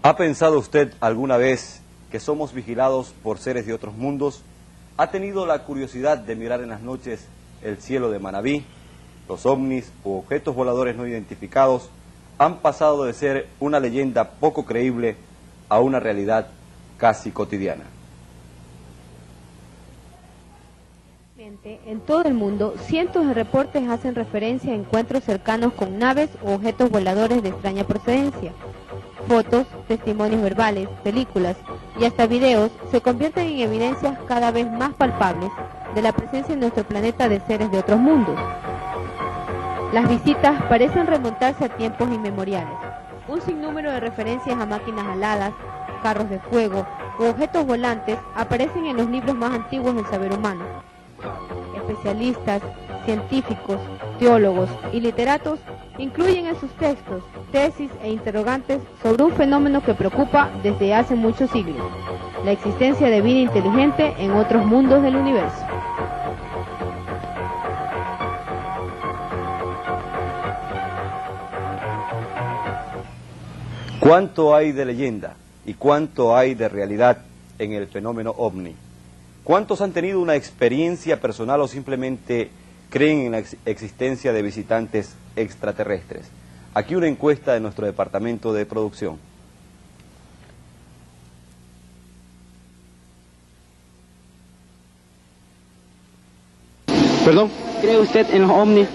¿Ha pensado usted alguna vez que somos vigilados por seres de otros mundos? ¿Ha tenido la curiosidad de mirar en las noches el cielo de Manabí? Los ovnis u objetos voladores no identificados han pasado de ser una leyenda poco creíble a una realidad casi cotidiana. En todo el mundo, cientos de reportes hacen referencia a encuentros cercanos con naves u objetos voladores de extraña procedencia. Fotos, testimonios verbales, películas y hasta videos se convierten en evidencias cada vez más palpables de la presencia en nuestro planeta de seres de otros mundos. Las visitas parecen remontarse a tiempos inmemoriales. Un sinnúmero de referencias a máquinas aladas, carros de fuego u objetos volantes aparecen en los libros más antiguos del saber humano. Especialistas, científicos, teólogos y literatos incluyen en sus textos tesis e interrogantes sobre un fenómeno que preocupa desde hace muchos siglos: la existencia de vida inteligente en otros mundos del universo. ¿Cuánto hay de leyenda y cuánto hay de realidad en el fenómeno ovni? ¿Cuántos han tenido una experiencia personal o simplemente creen en la existencia de visitantes extraterrestres? Aquí una encuesta de nuestro departamento de producción. ¿Perdón? ¿Cree usted en los ovnis?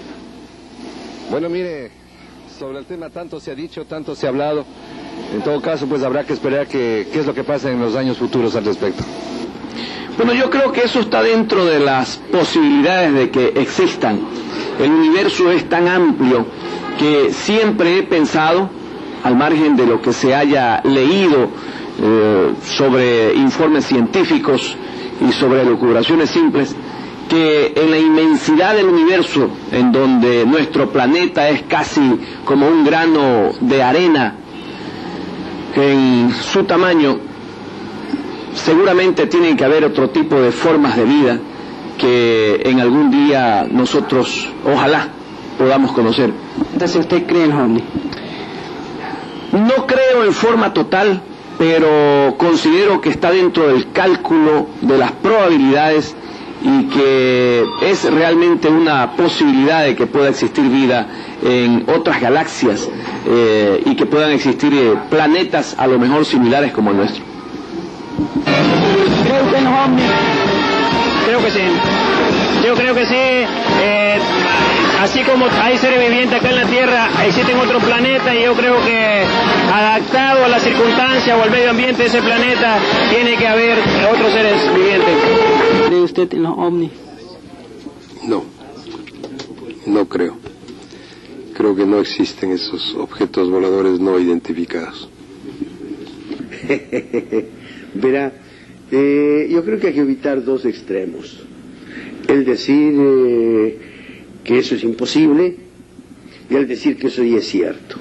Bueno, mire, sobre el tema tanto se ha dicho, tanto se ha hablado. En todo caso, pues habrá que esperar qué es lo que pasa en los años futuros al respecto. Bueno, yo creo que eso está dentro de las posibilidades de que existan. El universo es tan amplio que siempre he pensado, al margen de lo que se haya leído sobre informes científicos y sobre elucubraciones simples, que en la inmensidad del universo, en donde nuestro planeta es casi como un grano de arena en su tamaño, seguramente tienen que haber otro tipo de formas de vida que en algún día nosotros, ojalá, podamos conocer. Entonces, ¿usted cree en ovnis? No creo en forma total, pero considero que está dentro del cálculo de las probabilidades y que es realmente una posibilidad de que pueda existir vida en otras galaxias y que puedan existir planetas a lo mejor similares como el nuestro. ¿Cree usted en los ovnis? Creo que sí. Yo creo que sí. Así como hay seres vivientes acá en la Tierra, existen otros planetas y yo creo que adaptado a las circunstancias o al medio ambiente de ese planeta, tiene que haber otros seres vivientes. ¿Cree usted en los ovnis? No, no creo. Creo que no existen esos objetos voladores no identificados. Verá, yo creo que hay que evitar dos extremos. El decir que eso es imposible y el decir que eso ya es cierto.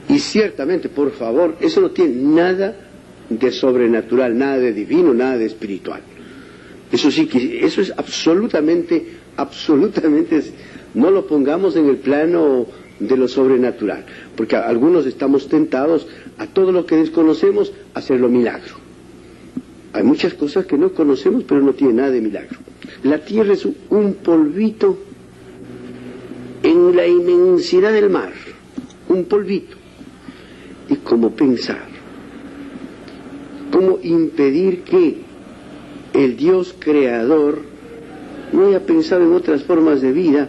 Y ciertamente, por favor, eso no tiene nada de sobrenatural, nada de divino, nada de espiritual. Eso sí que, eso es absolutamente, no lo pongamos en el plano de lo sobrenatural, porque algunos estamos tentados a todo lo que desconocemos a hacerlo milagro. Hay muchas cosas que no conocemos, pero no tiene nada de milagro. La Tierra es un polvito en la inmensidad del mar, un polvito. ¿Y cómo pensar? ¿Cómo impedir que el Dios creador no haya pensado en otras formas de vida,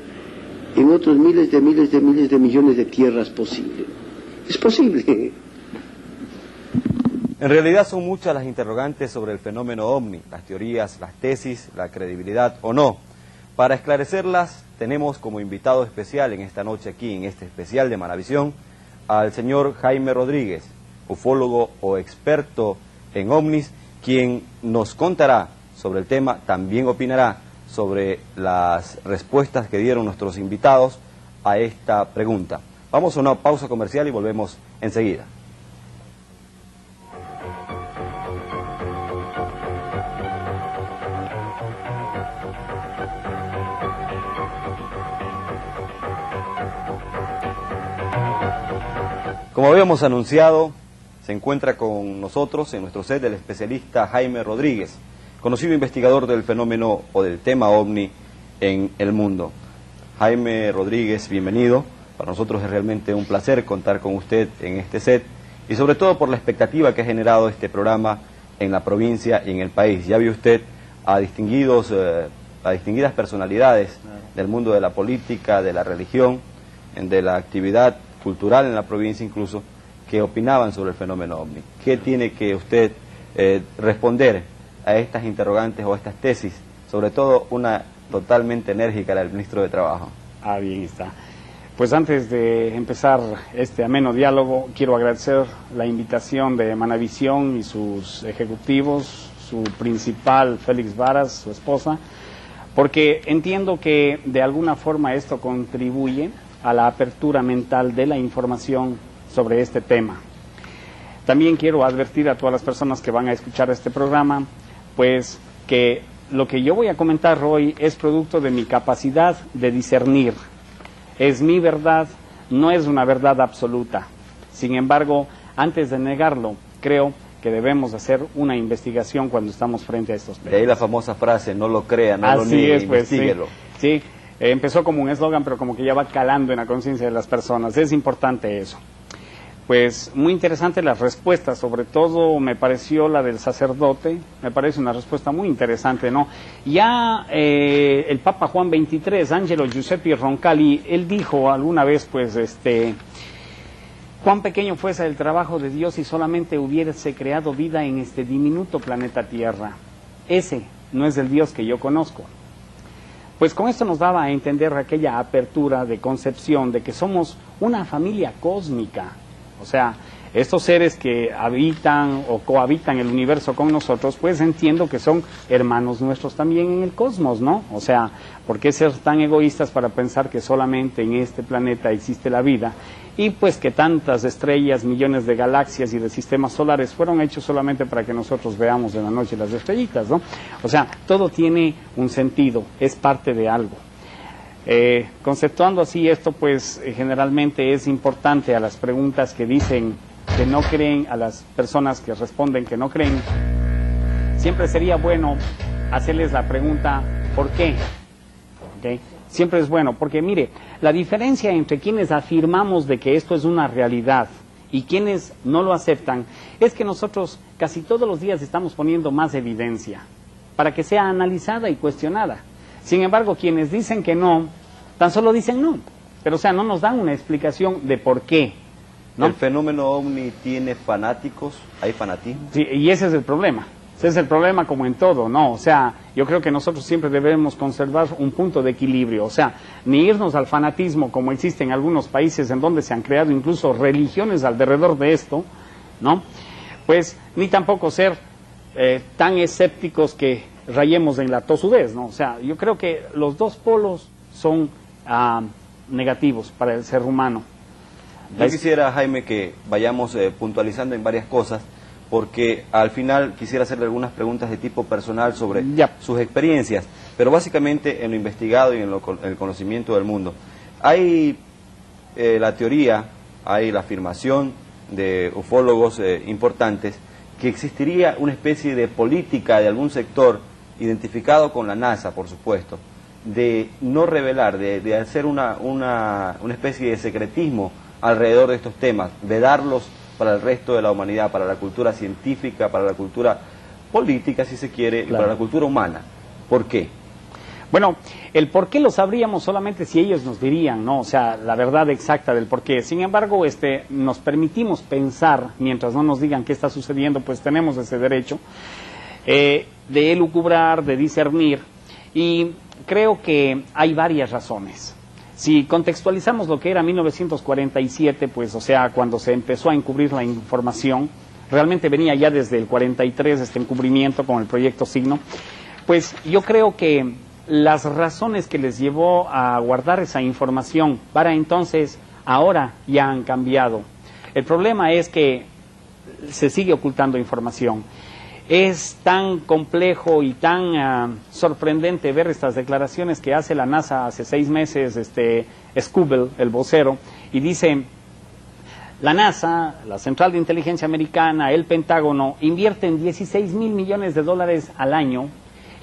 en otros miles de millones de tierras posibles? Es posible. En realidad son muchas las interrogantes sobre el fenómeno ovni, las teorías, las tesis, la credibilidad o no. Para esclarecerlas tenemos como invitado especial en esta noche aquí, en este especial de Manavisión, al señor Jaime Rodríguez, ufólogo o experto en ovnis, quien nos contará sobre el tema, también opinará sobre las respuestas que dieron nuestros invitados a esta pregunta. Vamos a una pausa comercial y volvemos enseguida. Como habíamos anunciado, se encuentra con nosotros en nuestro set el especialista Jaime Rodríguez, conocido investigador del fenómeno o del tema OVNI en el mundo. Jaime Rodríguez, bienvenido. Para nosotros es realmente un placer contar con usted en este set y sobre todo por la expectativa que ha generado este programa en la provincia y en el país. Ya vio usted a distinguidas personalidades del mundo de la política, de la religión, de la actividad cultural en la provincia incluso, que opinaban sobre el fenómeno OVNI. ¿Qué tiene que usted responder a estas interrogantes o a estas tesis? Sobre todo una totalmente enérgica del ministro de Trabajo. Bien está. Pues antes de empezar este ameno diálogo, quiero agradecer la invitación de Manavisión y sus ejecutivos, su principal, Félix Varas, su esposa, porque entiendo que de alguna forma esto contribuye a la apertura mental de la información sobre este tema. También quiero advertir a todas las personas que van a escuchar este programa, pues que lo que yo voy a comentar hoy es producto de mi capacidad de discernir. Es mi verdad, no es una verdad absoluta. Sin embargo, antes de negarlo, creo que debemos hacer una investigación cuando estamos frente a estos temas. De ahí la famosa frase, no lo crea, no lo niegue, investíguelo. Sí, empezó como un eslogan, pero como que ya va calando en la conciencia de las personas. Es importante eso. Pues muy interesante las respuestas, sobre todo me pareció la del sacerdote, me parece una respuesta muy interesante, ¿no? Ya el Papa Juan XXIII, Angelo Giuseppe Roncalli, él dijo alguna vez, pues, cuán pequeño fuese el trabajo de Dios si solamente hubiese creado vida en este diminuto planeta Tierra. Ese no es el Dios que yo conozco. Pues con esto nos daba a entender aquella apertura de concepción de que somos una familia cósmica. O sea, estos seres que habitan o cohabitan el universo con nosotros, pues entiendo que son hermanos nuestros también en el cosmos, ¿no? O sea, ¿por qué ser tan egoístas para pensar que solamente en este planeta existe la vida? Y pues que tantas estrellas, millones de galaxias y de sistemas solares fueron hechos solamente para que nosotros veamos en la noche las estrellitas, ¿no? O sea, todo tiene un sentido, es parte de algo. Conceptuando así esto, pues generalmente es importante a las preguntas que dicen que no creen, a las personas que responden que no creen, siempre sería bueno hacerles la pregunta ¿por qué? ¿Okay? Siempre es bueno, porque mire, la diferencia entre quienes afirmamos de que esto es una realidad y quienes no lo aceptan es que nosotros casi todos los días estamos poniendo más evidencia para que sea analizada y cuestionada. Sin embargo, quienes dicen que no, tan solo dicen no, pero o sea, no nos dan una explicación de por qué, ¿no? ¿El fenómeno OVNI tiene fanáticos? ¿Hay fanatismo? Sí, y ese es el problema. Ese es el problema como en todo, ¿no? O sea, yo creo que nosotros siempre debemos conservar un punto de equilibrio, o sea, ni irnos al fanatismo como existe en algunos países en donde se han creado incluso religiones alrededor de esto, ¿no? Pues, ni tampoco ser tan escépticos que rayemos en la tosudez, ¿no? O sea, yo creo que los dos polos son negativos para el ser humano. Yo quisiera, Jaime, que vayamos puntualizando en varias cosas, porque al final quisiera hacerle algunas preguntas de tipo personal sobre sus experiencias, pero básicamente en lo investigado y en el conocimiento del mundo. Hay la teoría, hay la afirmación de ufólogos importantes que existiría una especie de política de algún sector identificado con la NASA, por supuesto, de no revelar, de hacer una especie de secretismo alrededor de estos temas, vedarlos para el resto de la humanidad, para la cultura científica, para la cultura política, si se quiere, y para la cultura humana. ¿Por qué? Bueno, el por qué lo sabríamos solamente si ellos nos dirían, ¿no? O sea, la verdad exacta del por qué. Sin embargo, nos permitimos pensar, mientras no nos digan qué está sucediendo, pues tenemos ese derecho de elucubrar, de discernir, y creo que hay varias razones. Si contextualizamos lo que era 1947, pues, o sea, cuando se empezó a encubrir la información, realmente venía ya desde el 43 este encubrimiento con el proyecto Signo, pues yo creo que las razones que les llevó a guardar esa información para entonces, ahora ya han cambiado. El problema es que se sigue ocultando información. Es tan complejo y tan sorprendente ver estas declaraciones que hace la NASA hace 6 meses, Scobell, el vocero, y dice, La NASA, la Central de Inteligencia Americana, el Pentágono, invierten 16 mil millones de dólares al año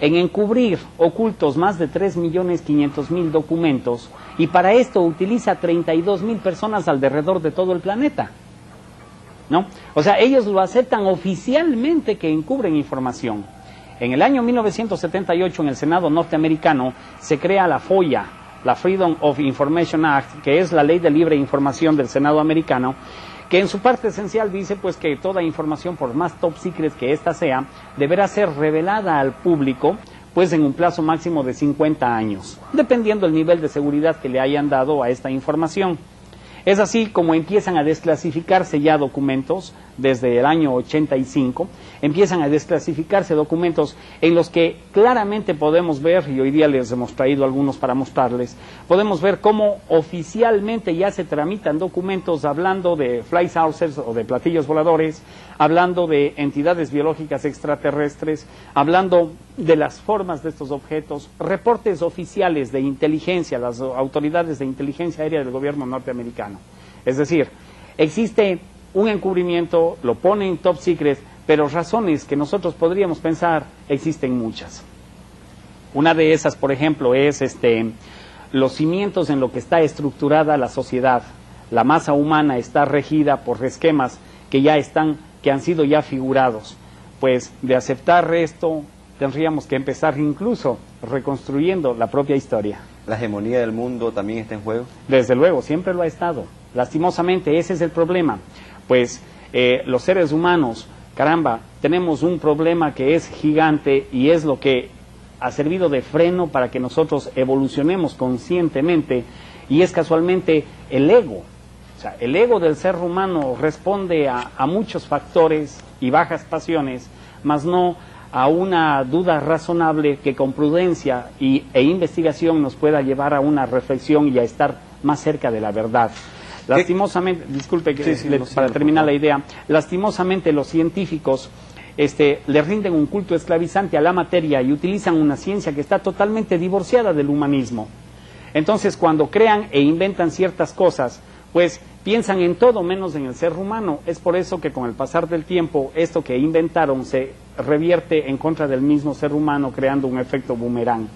en encubrir ocultos más de 3.500.000 documentos, y para esto utiliza 32.000 personas alrededor de todo el planeta, ¿no? O sea, ellos lo aceptan oficialmente que encubren información. En el año 1978, en el Senado norteamericano, se crea la FOIA, la Freedom of Information Act, que es la ley de libre información del Senado americano, que en su parte esencial dice pues que toda información, por más top secret que ésta sea, deberá ser revelada al público pues en un plazo máximo de 50 años, dependiendo del nivel de seguridad que le hayan dado a esta información. Es así como empiezan a desclasificarse ya documentos desde el año 85, empiezan a desclasificarse documentos en los que claramente podemos ver, y hoy día les hemos traído algunos para mostrarles, podemos ver cómo oficialmente ya se tramitan documentos hablando de fly saucers o de platillos voladores, hablando de entidades biológicas extraterrestres, hablando de las formas de estos objetos, reportes oficiales de inteligencia, las autoridades de inteligencia aérea del gobierno norteamericano. Es decir, existe un encubrimiento, lo pone en top secret, pero razones que nosotros podríamos pensar existen muchas. Una de esas, por ejemplo, es los cimientos en lo que está estructurada la sociedad. La masa humana está regida por esquemas que han sido ya figurados. Pues de aceptar esto, tendríamos que empezar incluso reconstruyendo la propia historia. ¿La hegemonía del mundo también está en juego? Desde luego, siempre lo ha estado. Lastimosamente, ese es el problema. Pues los seres humanos, caramba, tenemos un problema que es gigante y es lo que ha servido de freno para que nosotros evolucionemos conscientemente, y es casualmente el ego. O sea, el ego del ser humano responde a muchos factores y bajas pasiones, mas no a una duda razonable que con prudencia e investigación nos pueda llevar a una reflexión y a estar más cerca de la verdad. Lastimosamente, disculpe que para terminar la idea, lastimosamente los científicos le rinden un culto esclavizante a la materia y utilizan una ciencia que está totalmente divorciada del humanismo. Entonces, cuando crean e inventan ciertas cosas, pues piensan en todo menos en el ser humano. Es por eso que con el pasar del tiempo, esto que inventaron se revierte en contra del mismo ser humano, creando un efecto boomerang.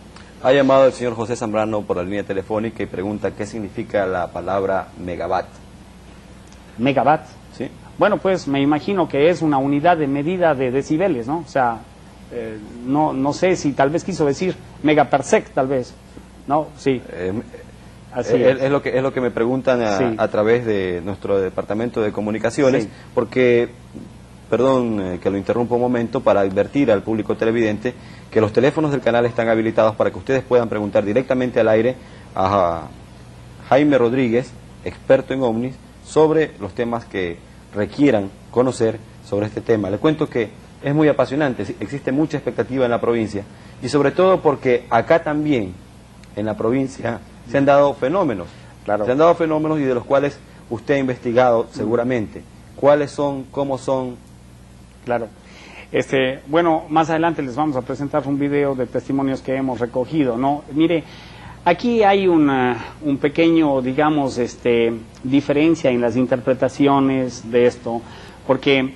Ha llamado el señor José Zambrano por la línea telefónica y pregunta qué significa la palabra megawatt. ¿Megawatt? Sí. Bueno, pues me imagino que es una unidad de medida de decibeles, ¿no? O sea, no sé si tal vez quiso decir megaparsec, tal vez, ¿no? Sí. Así es lo que me preguntan a través de nuestro departamento de comunicaciones, sí. Porque, perdón que lo interrumpa un momento, para advertir al público televidente que los teléfonos del canal están habilitados para que ustedes puedan preguntar directamente al aire a Jaime Rodríguez, experto en ovnis, sobre los temas que requieran conocer sobre este tema. Le cuento que es muy apasionante, existe mucha expectativa en la provincia, y sobre todo porque acá también, en la provincia, se han dado fenómenos, claro. Se han dado fenómenos y de los cuales usted ha investigado seguramente. ¿Cuáles son? ¿Cómo son? Claro. Bueno, más adelante les vamos a presentar un video de testimonios que hemos recogido, ¿no? Mire, aquí hay un pequeño, digamos, diferencia en las interpretaciones de esto, porque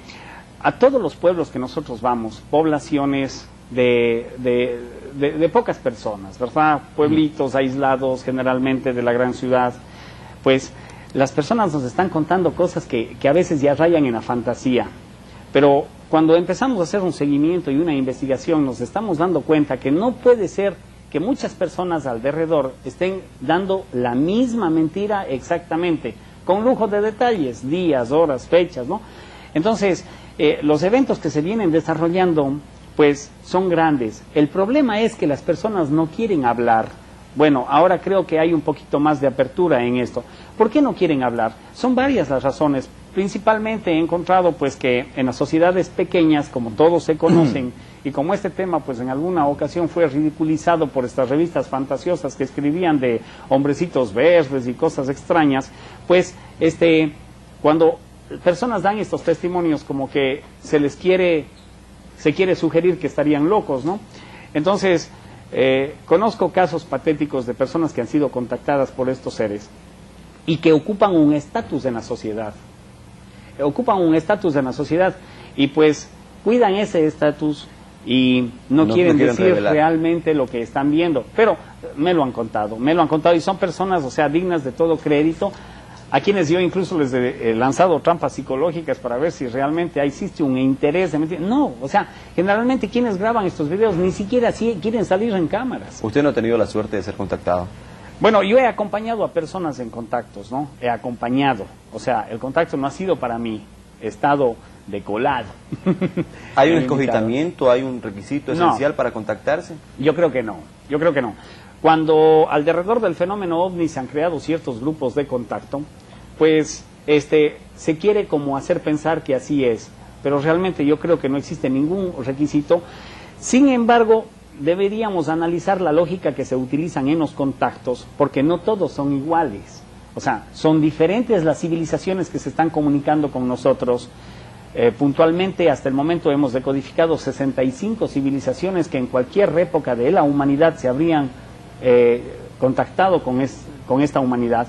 a todos los pueblos que nosotros vamos, poblaciones de pocas personas, ¿verdad? Pueblitos aislados generalmente de la gran ciudad, pues las personas nos están contando cosas que a veces ya rayan en la fantasía, pero cuando empezamos a hacer un seguimiento y una investigación nos estamos dando cuenta que no puede ser que muchas personas alrededor estén dando la misma mentira exactamente, con lujo de detalles, días, horas, fechas, ¿no? Entonces, los eventos que se vienen desarrollando pues son grandes. El problema es que las personas no quieren hablar. Bueno, ahora creo que hay un poquito más de apertura en esto. ¿Por qué no quieren hablar? Son varias las razones. Principalmente he encontrado pues que en las sociedades pequeñas, como todos se conocen, y como este tema pues en alguna ocasión fue ridiculizado por estas revistas fantasiosas que escribían de hombrecitos verdes y cosas extrañas, pues cuando personas dan estos testimonios como que se quiere sugerir que estarían locos, ¿no? Entonces, conozco casos patéticos de personas que han sido contactadas por estos seres y que ocupan un estatus en la sociedad. ocupan un estatus en la sociedad y pues cuidan ese estatus y no quieren decir revelar realmente lo que están viendo, pero me lo han contado y son personas, o sea, dignas de todo crédito, a quienes yo incluso les he lanzado trampas psicológicas para ver si realmente existe un interés de mentir. No, o sea, generalmente quienes graban estos videos ni siquiera quieren salir en cámaras. ¿Usted no ha tenido la suerte de ser contactado? Bueno, yo he acompañado a personas en contactos, ¿no? He acompañado, o sea, el contacto no ha sido para mí, he estado de colado. ¿Hay un escogitamiento, hay un requisito esencial para contactarse? Yo creo que no. Cuando alrededor del fenómeno OVNI se han creado ciertos grupos de contacto, pues se quiere como hacer pensar que así es, pero realmente yo creo que no existe ningún requisito. Sin embargo, deberíamos analizar la lógica que se utilizan en los contactos, porque no todos son iguales. O sea, son diferentes las civilizaciones que se están comunicando con nosotros. Puntualmente, hasta el momento hemos decodificado 65 civilizaciones que en cualquier época de la humanidad se habrían contactado con esta humanidad,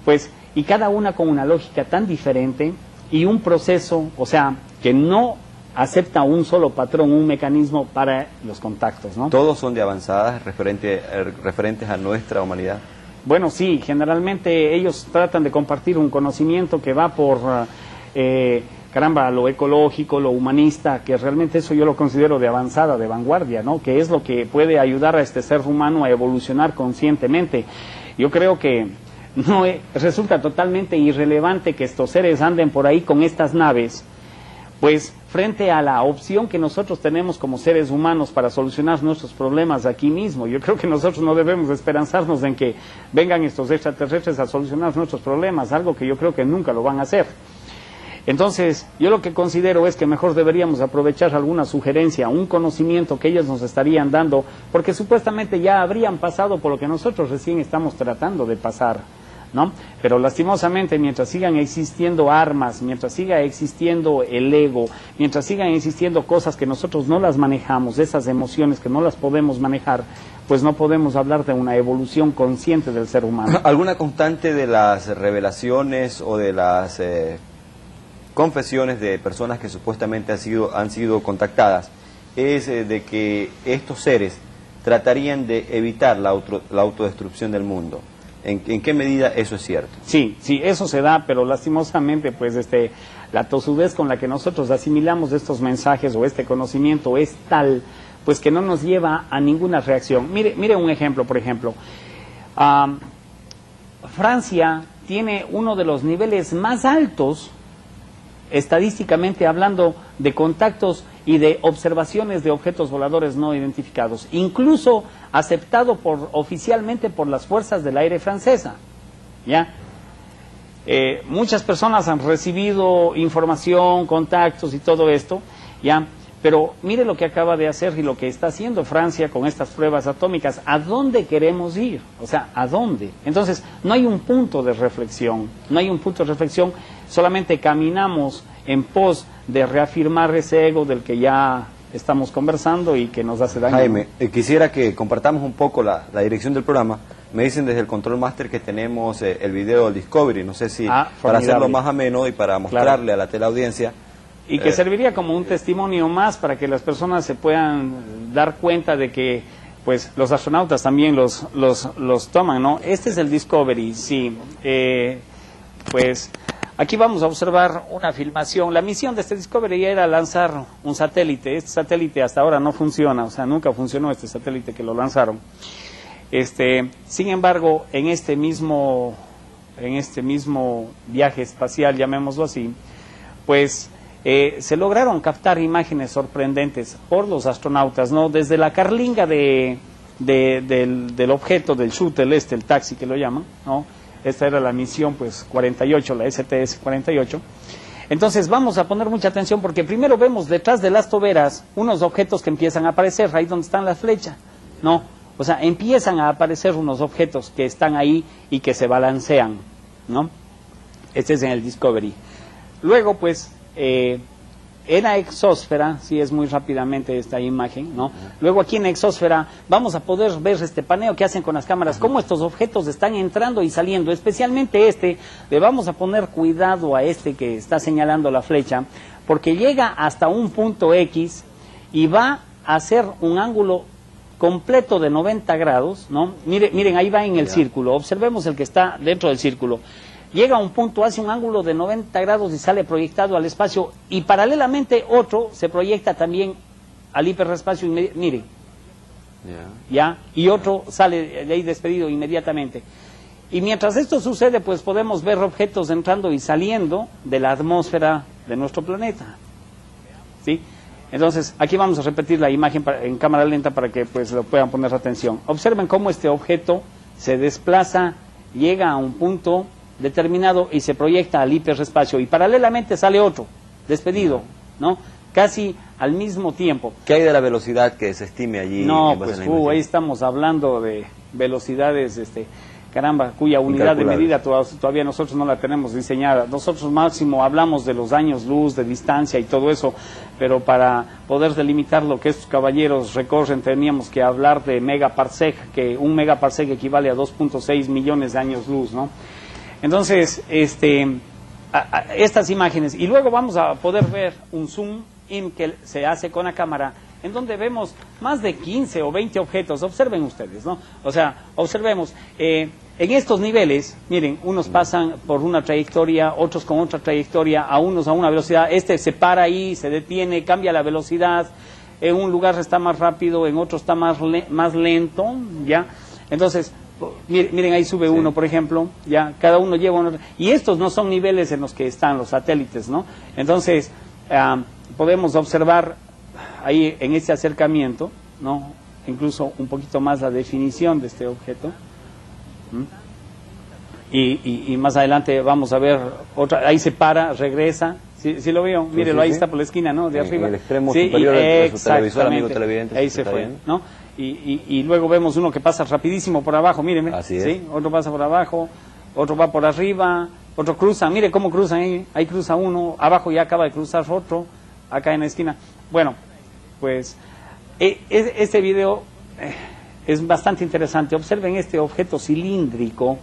pues, y cada una con una lógica tan diferente y un proceso, o sea, que no acepta un solo patrón, un mecanismo para los contactos, ¿no? ¿Todos son de avanzadas referentes a nuestra humanidad? Bueno, sí, generalmente ellos tratan de compartir un conocimiento que va por lo ecológico, lo humanista, que realmente eso yo lo considero de avanzada, de vanguardia, ¿no? Que es lo que puede ayudar a este ser humano a evolucionar conscientemente. Yo creo que no resulta totalmente irrelevante que estos seres anden por ahí con estas naves, pues frente a la opción que nosotros tenemos como seres humanos para solucionar nuestros problemas aquí mismo. Yo creo que nosotros no debemos esperanzarnos en que vengan estos extraterrestres a solucionar nuestros problemas, algo que yo creo que nunca lo van a hacer. Entonces, yo lo que considero es que mejor deberíamos aprovechar alguna sugerencia, un conocimiento que ellos nos estarían dando, porque supuestamente ya habrían pasado por lo que nosotros recién estamos tratando de pasar, ¿no? Pero lastimosamente, mientras sigan existiendo armas, mientras siga existiendo el ego, mientras sigan existiendo cosas que nosotros no las manejamos, esas emociones que no las podemos manejar, pues no podemos hablar de una evolución consciente del ser humano. ¿Alguna constante de las revelaciones o de las confesiones de personas que supuestamente han sido contactadas es de que estos seres tratarían de evitar la autodestrucción del mundo? ¿En qué medida eso es cierto? Sí, eso se da, pero lastimosamente pues la tosudez con la que nosotros asimilamos estos mensajes o este conocimiento es tal pues que no nos lleva a ninguna reacción. Mire un ejemplo, por ejemplo, Francia tiene uno de los niveles más altos estadísticamente hablando de contactos y de observaciones de objetos voladores no identificados, incluso aceptado oficialmente por las fuerzas del aire francesa, ¿ya? Muchas personas han recibido información, contactos y todo esto, ¿ya? Pero mire lo que acaba de hacer y lo que está haciendo Francia con estas pruebas atómicas. ¿A dónde queremos ir? O sea, ¿a dónde? Entonces, no hay un punto de reflexión, solamente caminamos en pos de reafirmar ese ego del que ya estamos conversando y que nos hace daño. Jaime, quisiera que compartamos un poco la dirección del programa. Me dicen desde el Control Master que tenemos el video del Discovery, no sé si para hacerlo más ameno y para mostrarle a la teleaudiencia. Y que serviría como un testimonio más para que las personas se puedan dar cuenta de que pues los astronautas también los toman, ¿no? Este es el Discovery, sí. Pues aquí vamos a observar una filmación. La misión de este Discovery era lanzar un satélite. Este satélite hasta ahora no funciona, o sea, nunca funcionó este satélite que lo lanzaron. Sin embargo, en este mismo viaje espacial, llamémoslo así, pues se lograron captar imágenes sorprendentes por los astronautas, ¿no? Desde la carlinga del objeto, del shuttle el taxi que lo llaman, ¿no? Esta era la misión, pues, 48, la STS-48. Entonces, vamos a poner mucha atención porque primero vemos detrás de las toberas unos objetos que empiezan a aparecer, ahí donde están las flechas, ¿no? O sea, empiezan a aparecer unos objetos que están ahí y que se balancean, ¿no? Este es en el Discovery. Luego, pues, en la exósfera, sí es muy rápidamente esta imagen, ¿no? Luego aquí en la exósfera vamos a poder ver este paneo que hacen con las cámaras, cómo estos objetos están entrando y saliendo, especialmente le vamos a poner cuidado a este que está señalando la flecha, porque llega hasta un punto X y va a hacer un ángulo completo de 90 grados, ¿no? Miren, ahí va en el círculo, observemos el que está dentro del círculo. Llega a un punto, hace un ángulo de 90 grados y sale proyectado al espacio, y paralelamente otro se proyecta también al hiperespacio, miren, ya, y otro sale de ahí despedido inmediatamente. Y mientras esto sucede, pues podemos ver objetos entrando y saliendo de la atmósfera de nuestro planeta, ¿sí? Entonces, aquí vamos a repetir la imagen en cámara lenta para que pues lo puedan poner atención. Observen cómo este objeto se desplaza, llega a un punto determinado y se proyecta al hiperespacio, y paralelamente sale otro, despedido, ¿no? Casi al mismo tiempo. ¿Qué hay de la velocidad que se estime allí? No, pues ahí estamos hablando de velocidades, caramba, cuya unidad de medida todavía nosotros no la tenemos diseñada. Nosotros máximo hablamos de los años luz, de distancia y todo eso, pero para poder delimitar lo que estos caballeros recorren teníamos que hablar de megaparsec, que un megaparsec equivale a 2.6 millones de años luz, ¿no? Entonces, estas imágenes, y luego vamos a poder ver un zoom in que se hace con la cámara, en donde vemos más de 15 o 20 objetos. Observen ustedes, ¿no? O sea, observemos, en estos niveles, miren, unos pasan por una trayectoria, otros con otra trayectoria, a unos a una velocidad, se para ahí, se detiene, cambia la velocidad, en un lugar está más rápido, en otro está más lento, ¿ya? Entonces, miren, ahí sube uno, por ejemplo, ya, cada uno lleva uno, y estos no son niveles en los que están los satélites, ¿no? Entonces, podemos observar ahí en este acercamiento, ¿no? Incluso un poquito más la definición de este objeto. Y más adelante vamos a ver otra, ahí se para, regresa, ¿sí lo veo? Mírelo, ahí está por la esquina, ¿no? De arriba. En el extremo superior de su televisor, amigo televidente. Ahí se fue, ¿no? Y luego vemos uno que pasa rapidísimo por abajo, mírenme. Así es. ¿Sí? Otro pasa por abajo, otro va por arriba, otro cruza, mire cómo cruzan ahí cruza uno, abajo ya acaba de cruzar otro, acá en la esquina. Bueno, pues este video es bastante interesante. Observen este objeto cilíndrico,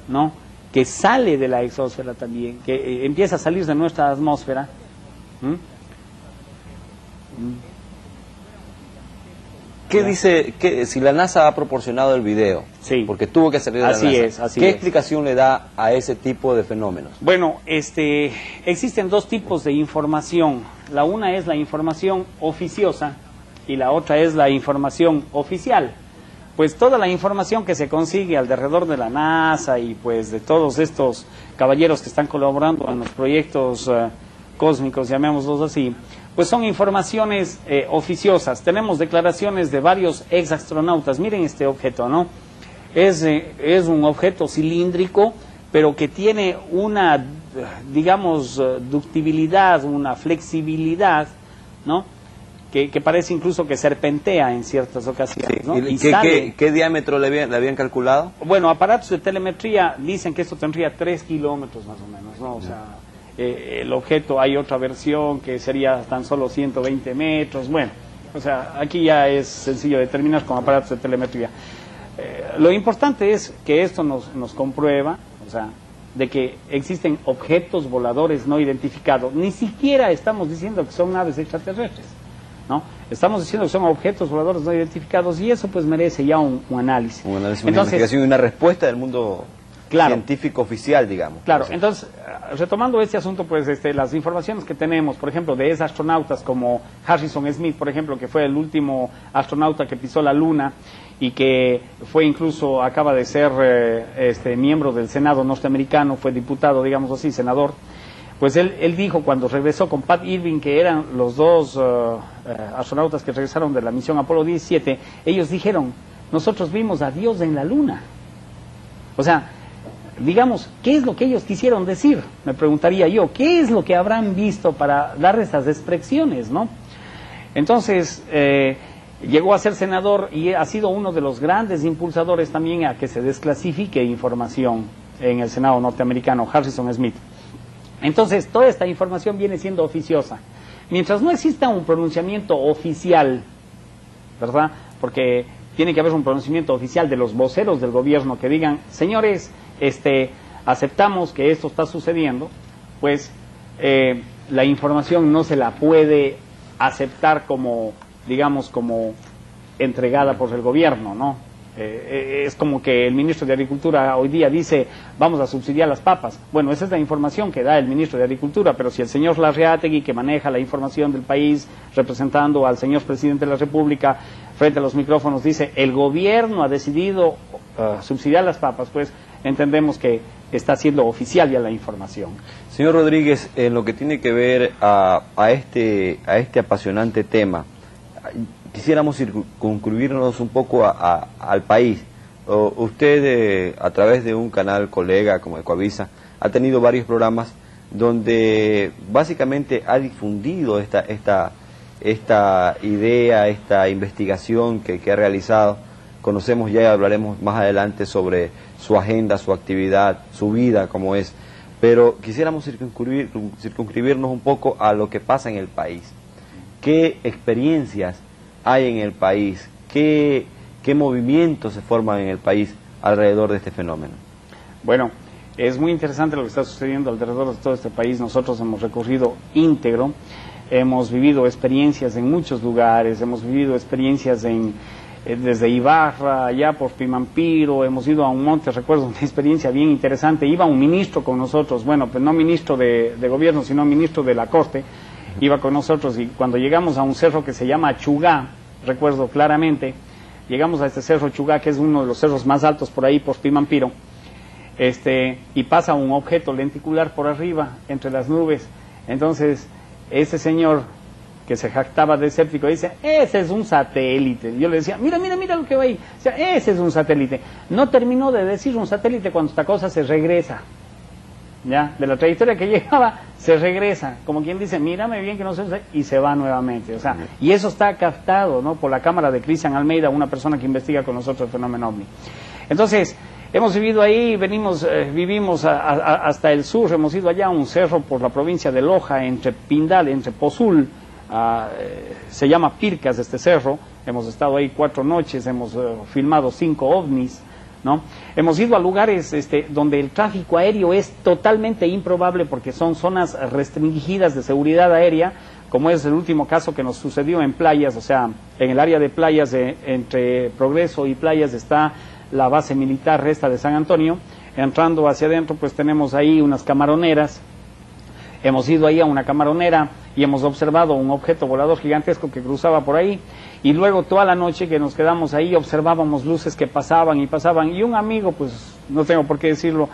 ¿no? Que sale de la exósfera también, que empieza a salir de nuestra atmósfera. ¿Qué dice, si la NASA ha proporcionado el video? Sí. Porque tuvo que salir de la NASA. Así ¿Qué es. explicación le da a ese tipo de fenómenos? Bueno, existen dos tipos de información. La una es la información oficiosa y la otra es la información oficial. Pues toda la información que se consigue alrededor de la NASA y pues de todos estos caballeros que están colaborando en los proyectos cósmicos, llamémoslos así, pues son informaciones oficiosas. Tenemos declaraciones de varios exastronautas. Miren este objeto, ¿no? Es un objeto cilíndrico, pero que tiene una, digamos, ductibilidad, una flexibilidad, ¿no? Que parece incluso que serpentea en ciertas ocasiones, ¿no? ¿Y qué diámetro le habían calculado? Bueno, aparatos de telemetría dicen que esto tendría 3 kilómetros más o menos, ¿no? O sea, el objeto, hay otra versión que sería tan solo 120 metros, bueno, o sea, aquí ya es sencillo determinar con aparatos de telemetría. Lo importante es que esto nos comprueba, o sea, de que existen objetos voladores no identificados. Ni siquiera estamos diciendo que son naves extraterrestres, ¿no? Estamos diciendo que son objetos voladores no identificados, y eso pues merece ya un análisis. Un análisis, una investigación y una respuesta del mundo científico oficial, digamos. Claro, entonces, retomando este asunto, pues las informaciones que tenemos, por ejemplo, de astronautas como Harrison Smith, por ejemplo, que fue el último astronauta que pisó la Luna y que fue incluso, acaba de ser miembro del Senado norteamericano, fue diputado, digamos así, senador. Pues él dijo cuando regresó con Pat Irving, que eran los dos astronautas que regresaron de la misión Apolo 17, ellos dijeron, nosotros vimos a Dios en la Luna. O sea, digamos, ¿qué es lo que ellos quisieron decir? Me preguntaría yo, ¿qué es lo que habrán visto para dar esas expresiones, no? Entonces, llegó a ser senador y ha sido uno de los grandes impulsadores también a que se desclasifique información en el Senado norteamericano, Harrison Smith. Entonces, toda esta información viene siendo oficiosa. mientras no exista un pronunciamiento oficial, ¿verdad? Porque tiene que haber un pronunciamiento oficial de los voceros del gobierno que digan, señores, aceptamos que esto está sucediendo, pues la información no se la puede aceptar como, digamos, como entregada por el gobierno, ¿no? Es como que el ministro de Agricultura hoy día dice, vamos a subsidiar las papas. Bueno, esa es la información que da el ministro de Agricultura, pero si el señor Larreategui, que maneja la información del país, representando al señor presidente de la República, frente a los micrófonos, dice, el gobierno ha decidido subsidiar las papas, pues entendemos que está siendo oficial ya la información. Señor Rodríguez, en lo que tiene que ver a este apasionante tema, quisiéramos circunscribirnos un poco al país. Usted, a través de un canal colega como Ecoavisa, ha tenido varios programas donde básicamente ha difundido esta idea, esta investigación que ha realizado. Conocemos ya y hablaremos más adelante sobre su agenda, su actividad, su vida, como es. Pero quisiéramos circunscribirnos un poco a lo que pasa en el país. ¿Qué experiencias hay en el país? ¿Qué movimientos se forman en el país alrededor de este fenómeno? Bueno, es muy interesante lo que está sucediendo alrededor de todo este país. Nosotros hemos recorrido íntegro, hemos vivido experiencias en muchos lugares, hemos vivido experiencias desde Ibarra, allá por Pimampiro, hemos ido a un monte, recuerdo una experiencia bien interesante, iba un ministro con nosotros, bueno, pues no ministro de gobierno, sino ministro de la Corte, iba con nosotros, y cuando llegamos a un cerro que se llama Chugá, recuerdo claramente, llegamos a este cerro Chugá, que es uno de los cerros más altos por ahí, por Pimampiro, y pasa un objeto lenticular por arriba, entre las nubes. Entonces, ese señor que se jactaba de escéptico dice, ese es un satélite. Yo le decía, mira lo que va ahí. O sea, ese es un satélite. No terminó de decir un satélite cuando esta cosa se regresa. ¿Ya? De la trayectoria que llevaba, se regresa. Como quien dice, mírame bien que no se usa, y se va nuevamente. O sea, y eso está captado, ¿no?, por la cámara de Cristian Almeida, una persona que investiga con nosotros el fenómeno OVNI. Entonces, hemos vivido ahí, vivimos hasta el sur, hemos ido allá a un cerro por la provincia de Loja, entre Pindal, entre Pozul, se llama Pircas este cerro, hemos estado ahí 4 noches, hemos filmado 5 ovnis, ¿no? Hemos ido a lugares donde el tráfico aéreo es totalmente improbable porque son zonas restringidas de seguridad aérea, como es el último caso que nos sucedió en Playas, o sea, en el área de Playas, entre Progreso y Playas está la base militar esta de San Antonio. Entrando hacia adentro, pues tenemos ahí unas camaroneras. Hemos ido ahí a una camaronera y hemos observado un objeto volador gigantesco que cruzaba por ahí, y luego toda la noche que nos quedamos ahí observábamos luces que pasaban y pasaban, y un amigo, pues no tengo por qué decirlo,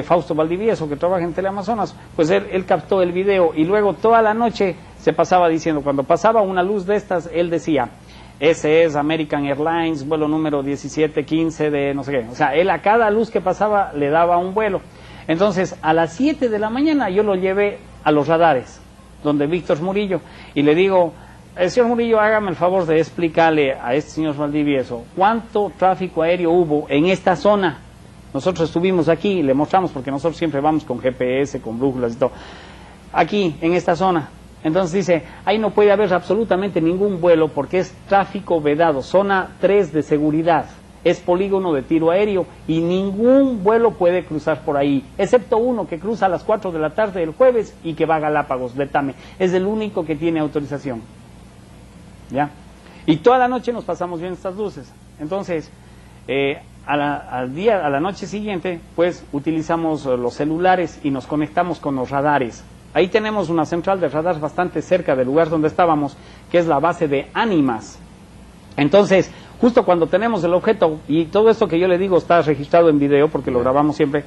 Fausto Valdivieso, que trabaja en Teleamazonas, pues él captó el video, y luego toda la noche se pasaba diciendo, cuando pasaba una luz de estas, él decía, ese es American Airlines, vuelo número 1715 de no sé qué. O sea, él a cada luz que pasaba le daba un vuelo. Entonces, a las 7 de la mañana yo lo llevé a los radares, donde Víctor Murillo, y le digo, señor Murillo, hágame el favor de explicarle a este señor Valdivieso cuánto tráfico aéreo hubo en esta zona. Nosotros estuvimos aquí, le mostramos, porque nosotros siempre vamos con GPS, con brújulas y todo, aquí, en esta zona. Entonces dice, ahí no puede haber absolutamente ningún vuelo porque es tráfico vedado, zona 3 de seguridad. Es polígono de tiro aéreo y ningún vuelo puede cruzar por ahí, excepto uno que cruza a las 4 de la tarde del jueves y que va a Galápagos, de Tame. Es el único que tiene autorización. ¿Ya? Y toda la noche nos pasamos viendo estas luces. Entonces, a la noche siguiente, pues utilizamos los celulares y nos conectamos con los radares. Ahí tenemos una central de radar bastante cerca del lugar donde estábamos, que es la base de Ánimas. Entonces, justo cuando tenemos el objeto, y todo esto que yo le digo está registrado en video porque lo grabamos siempre,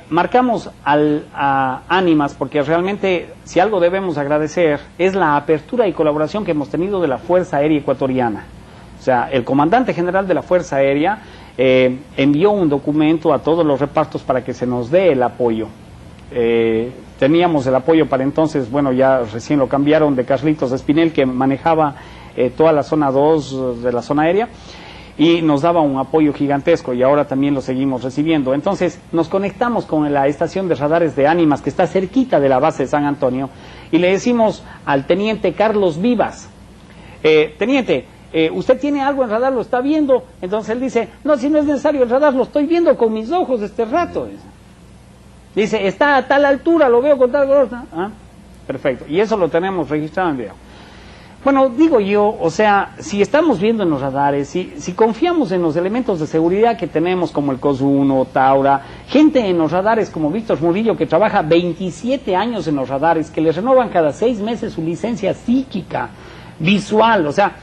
marcamos a Ánimas porque realmente si algo debemos agradecer es la apertura y colaboración que hemos tenido de la Fuerza Aérea Ecuatoriana. O sea, el comandante general de la Fuerza Aérea envió un documento a todos los repartos para que se nos dé el apoyo. Teníamos el apoyo para entonces, bueno, ya recién lo cambiaron, de Carlitos Espinel, que manejaba toda la zona 2 de la zona aérea, y nos daba un apoyo gigantesco, y ahora también lo seguimos recibiendo. Entonces nos conectamos con la estación de radares de Ánimas, que está cerquita de la base de San Antonio, y le decimos al teniente Carlos Vivas, teniente, usted tiene algo en radar, lo está viendo. Entonces él dice, no, si no es necesario el radar, lo estoy viendo con mis ojos este rato. Dice, está a tal altura, lo veo con tal cosa. ¿Ah? Perfecto, y eso lo tenemos registrado en video. Bueno, digo yo, o sea, si estamos viendo en los radares, si confiamos en los elementos de seguridad que tenemos, como el COS-1, Taura, gente en los radares como Víctor Murillo, que trabaja 27 años en los radares, que les renovan cada 6 meses su licencia psíquica, visual, o sea,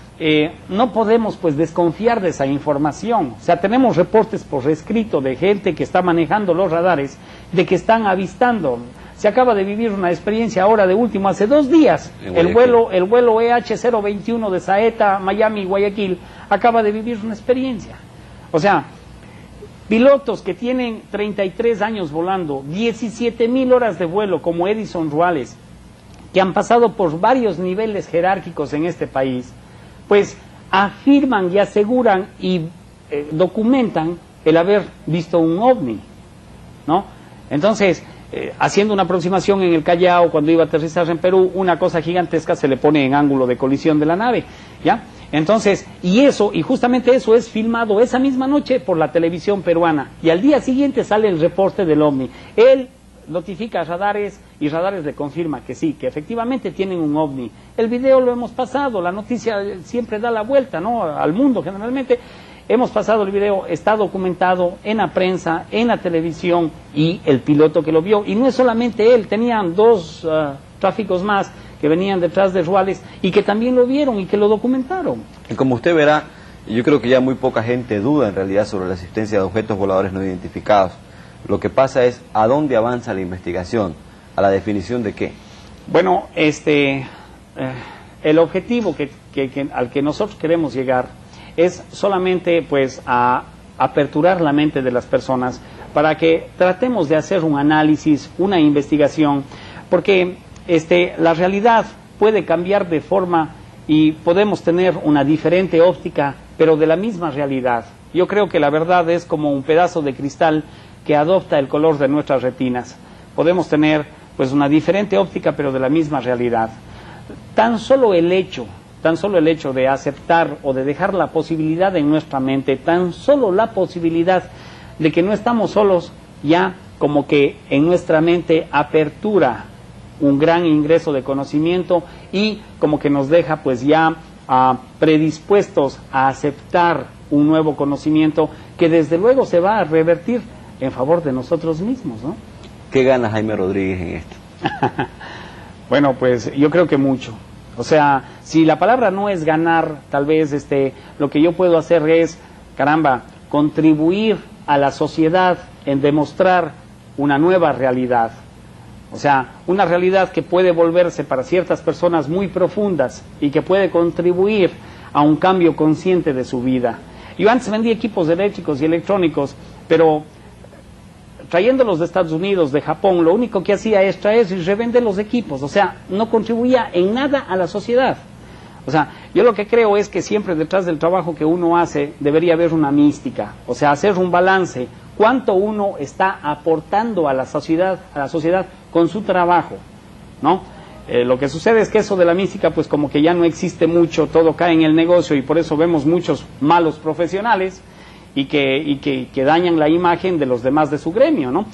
no podemos pues desconfiar de esa información. O sea, tenemos reportes por escrito de gente que está manejando los radares, de que están avistando. Se acaba de vivir una experiencia ahora de último, hace 2 días, el vuelo EH021 de Saeta, Miami, Guayaquil, acaba de vivir una experiencia. O sea, pilotos que tienen 33 años volando, 17.000 horas de vuelo, como Edison Ruales, que han pasado por varios niveles jerárquicos en este país, pues afirman y aseguran y documentan el haber visto un ovni, ¿no? Entonces, haciendo una aproximación en el Callao, cuando iba a aterrizar en Perú, una cosa gigantesca se le pone en ángulo de colisión de la nave, ¿ya? Entonces, y justamente eso es filmado esa misma noche por la televisión peruana, y al día siguiente sale el reporte del ovni. Él notifica a radares, y radares le confirma que sí, que efectivamente tienen un ovni. El video lo hemos pasado, la noticia siempre da la vuelta, ¿no?, al mundo generalmente. Hemos pasado el video, está documentado en la prensa, en la televisión, y el piloto que lo vio. Y no es solamente él, tenían 2 tráficos más que venían detrás de Ruales y que también lo vieron y que lo documentaron. Y como usted verá, yo creo que ya muy poca gente duda en realidad sobre la existencia de objetos voladores no identificados. Lo que pasa es a dónde avanza la investigación, a la definición de qué. Bueno, el objetivo al que nosotros queremos llegar es solamente pues a aperturar la mente de las personas para que tratemos de hacer un análisis, una investigación, porque la realidad puede cambiar de forma y podemos tener una diferente óptica, pero de la misma realidad. Yo creo que la verdad es como un pedazo de cristal que adopta el color de nuestras retinas. Podemos tener pues una diferente óptica, pero de la misma realidad. Tan solo el hecho de aceptar o de dejar la posibilidad en nuestra mente, tan solo la posibilidad de que no estamos solos, ya como que en nuestra mente apertura un gran ingreso de conocimiento y como que nos deja pues ya predispuestos a aceptar un nuevo conocimiento que desde luego se va a revertir en favor de nosotros mismos, ¿no? ¿Qué gana Jaime Rodríguez en esto? Bueno, pues yo creo que mucho. O sea, si la palabra no es ganar, tal vez lo que yo puedo hacer es, contribuir a la sociedad en demostrar una nueva realidad. O sea, una realidad que puede volverse para ciertas personas muy profundas y que puede contribuir a un cambio consciente de su vida. Yo antes vendía equipos eléctricos y electrónicos, pero trayéndolos de Estados Unidos, de Japón, lo único que hacía es traer y revender los equipos. O sea, no contribuía en nada a la sociedad. O sea, yo lo que creo es que siempre detrás del trabajo que uno hace debería haber una mística. O sea, hacer un balance. ¿Cuánto uno está aportando a la sociedad con su trabajo? ¿No? Lo que sucede es que eso de la mística, pues como que ya no existe mucho, todo cae en el negocio y por eso vemos muchos malos profesionales y que dañan la imagen de los demás de su gremio, ¿no?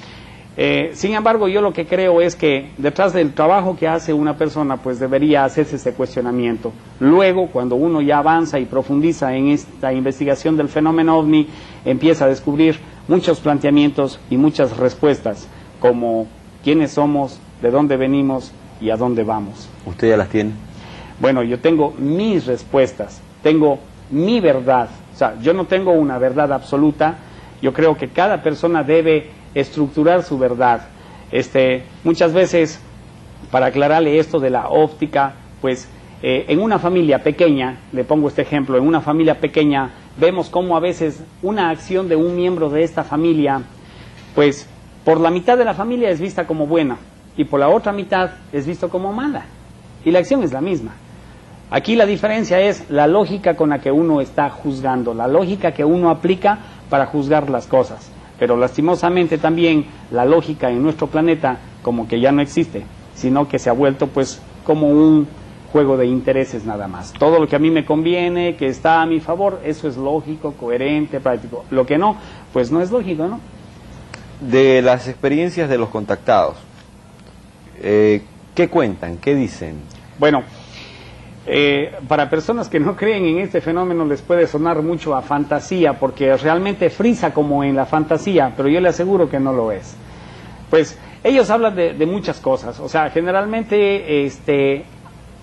Sin embargo, yo lo que creo es que detrás del trabajo que hace una persona, pues debería hacerse ese cuestionamiento. Luego, cuando uno ya avanza y profundiza en esta investigación del fenómeno OVNI, empieza a descubrir muchos planteamientos y muchas respuestas, como quiénes somos, de dónde venimos y a dónde vamos. ¿Usted ya las tiene? Bueno, yo tengo mis respuestas, tengo mi verdad. O sea, yo no tengo una verdad absoluta. Yo creo que cada persona debe estructurar su verdad. Muchas veces, para aclararle esto de la óptica, pues en una familia pequeña, le pongo este ejemplo, en una familia pequeña vemos cómo a veces una acción de un miembro de esta familia, pues por la mitad de la familia es vista como buena y por la otra mitad es visto como mala. Y la acción es la misma. Aquí la diferencia es la lógica con la que uno está juzgando, la lógica que uno aplica para juzgar las cosas. Pero lastimosamente también la lógica en nuestro planeta como que ya no existe. sino que se ha vuelto pues como un juego de intereses nada más. Todo lo que a mí me conviene, que está a mi favor, eso es lógico, coherente, práctico. Lo que no, pues no es lógico, ¿no? De las experiencias de los contactados, ¿qué cuentan? ¿Qué dicen? Bueno, para personas que no creen en este fenómeno les puede sonar mucho a fantasía, porque realmente frisa como en la fantasía, pero yo le aseguro que no lo es. Pues ellos hablan de muchas cosas, o sea, generalmente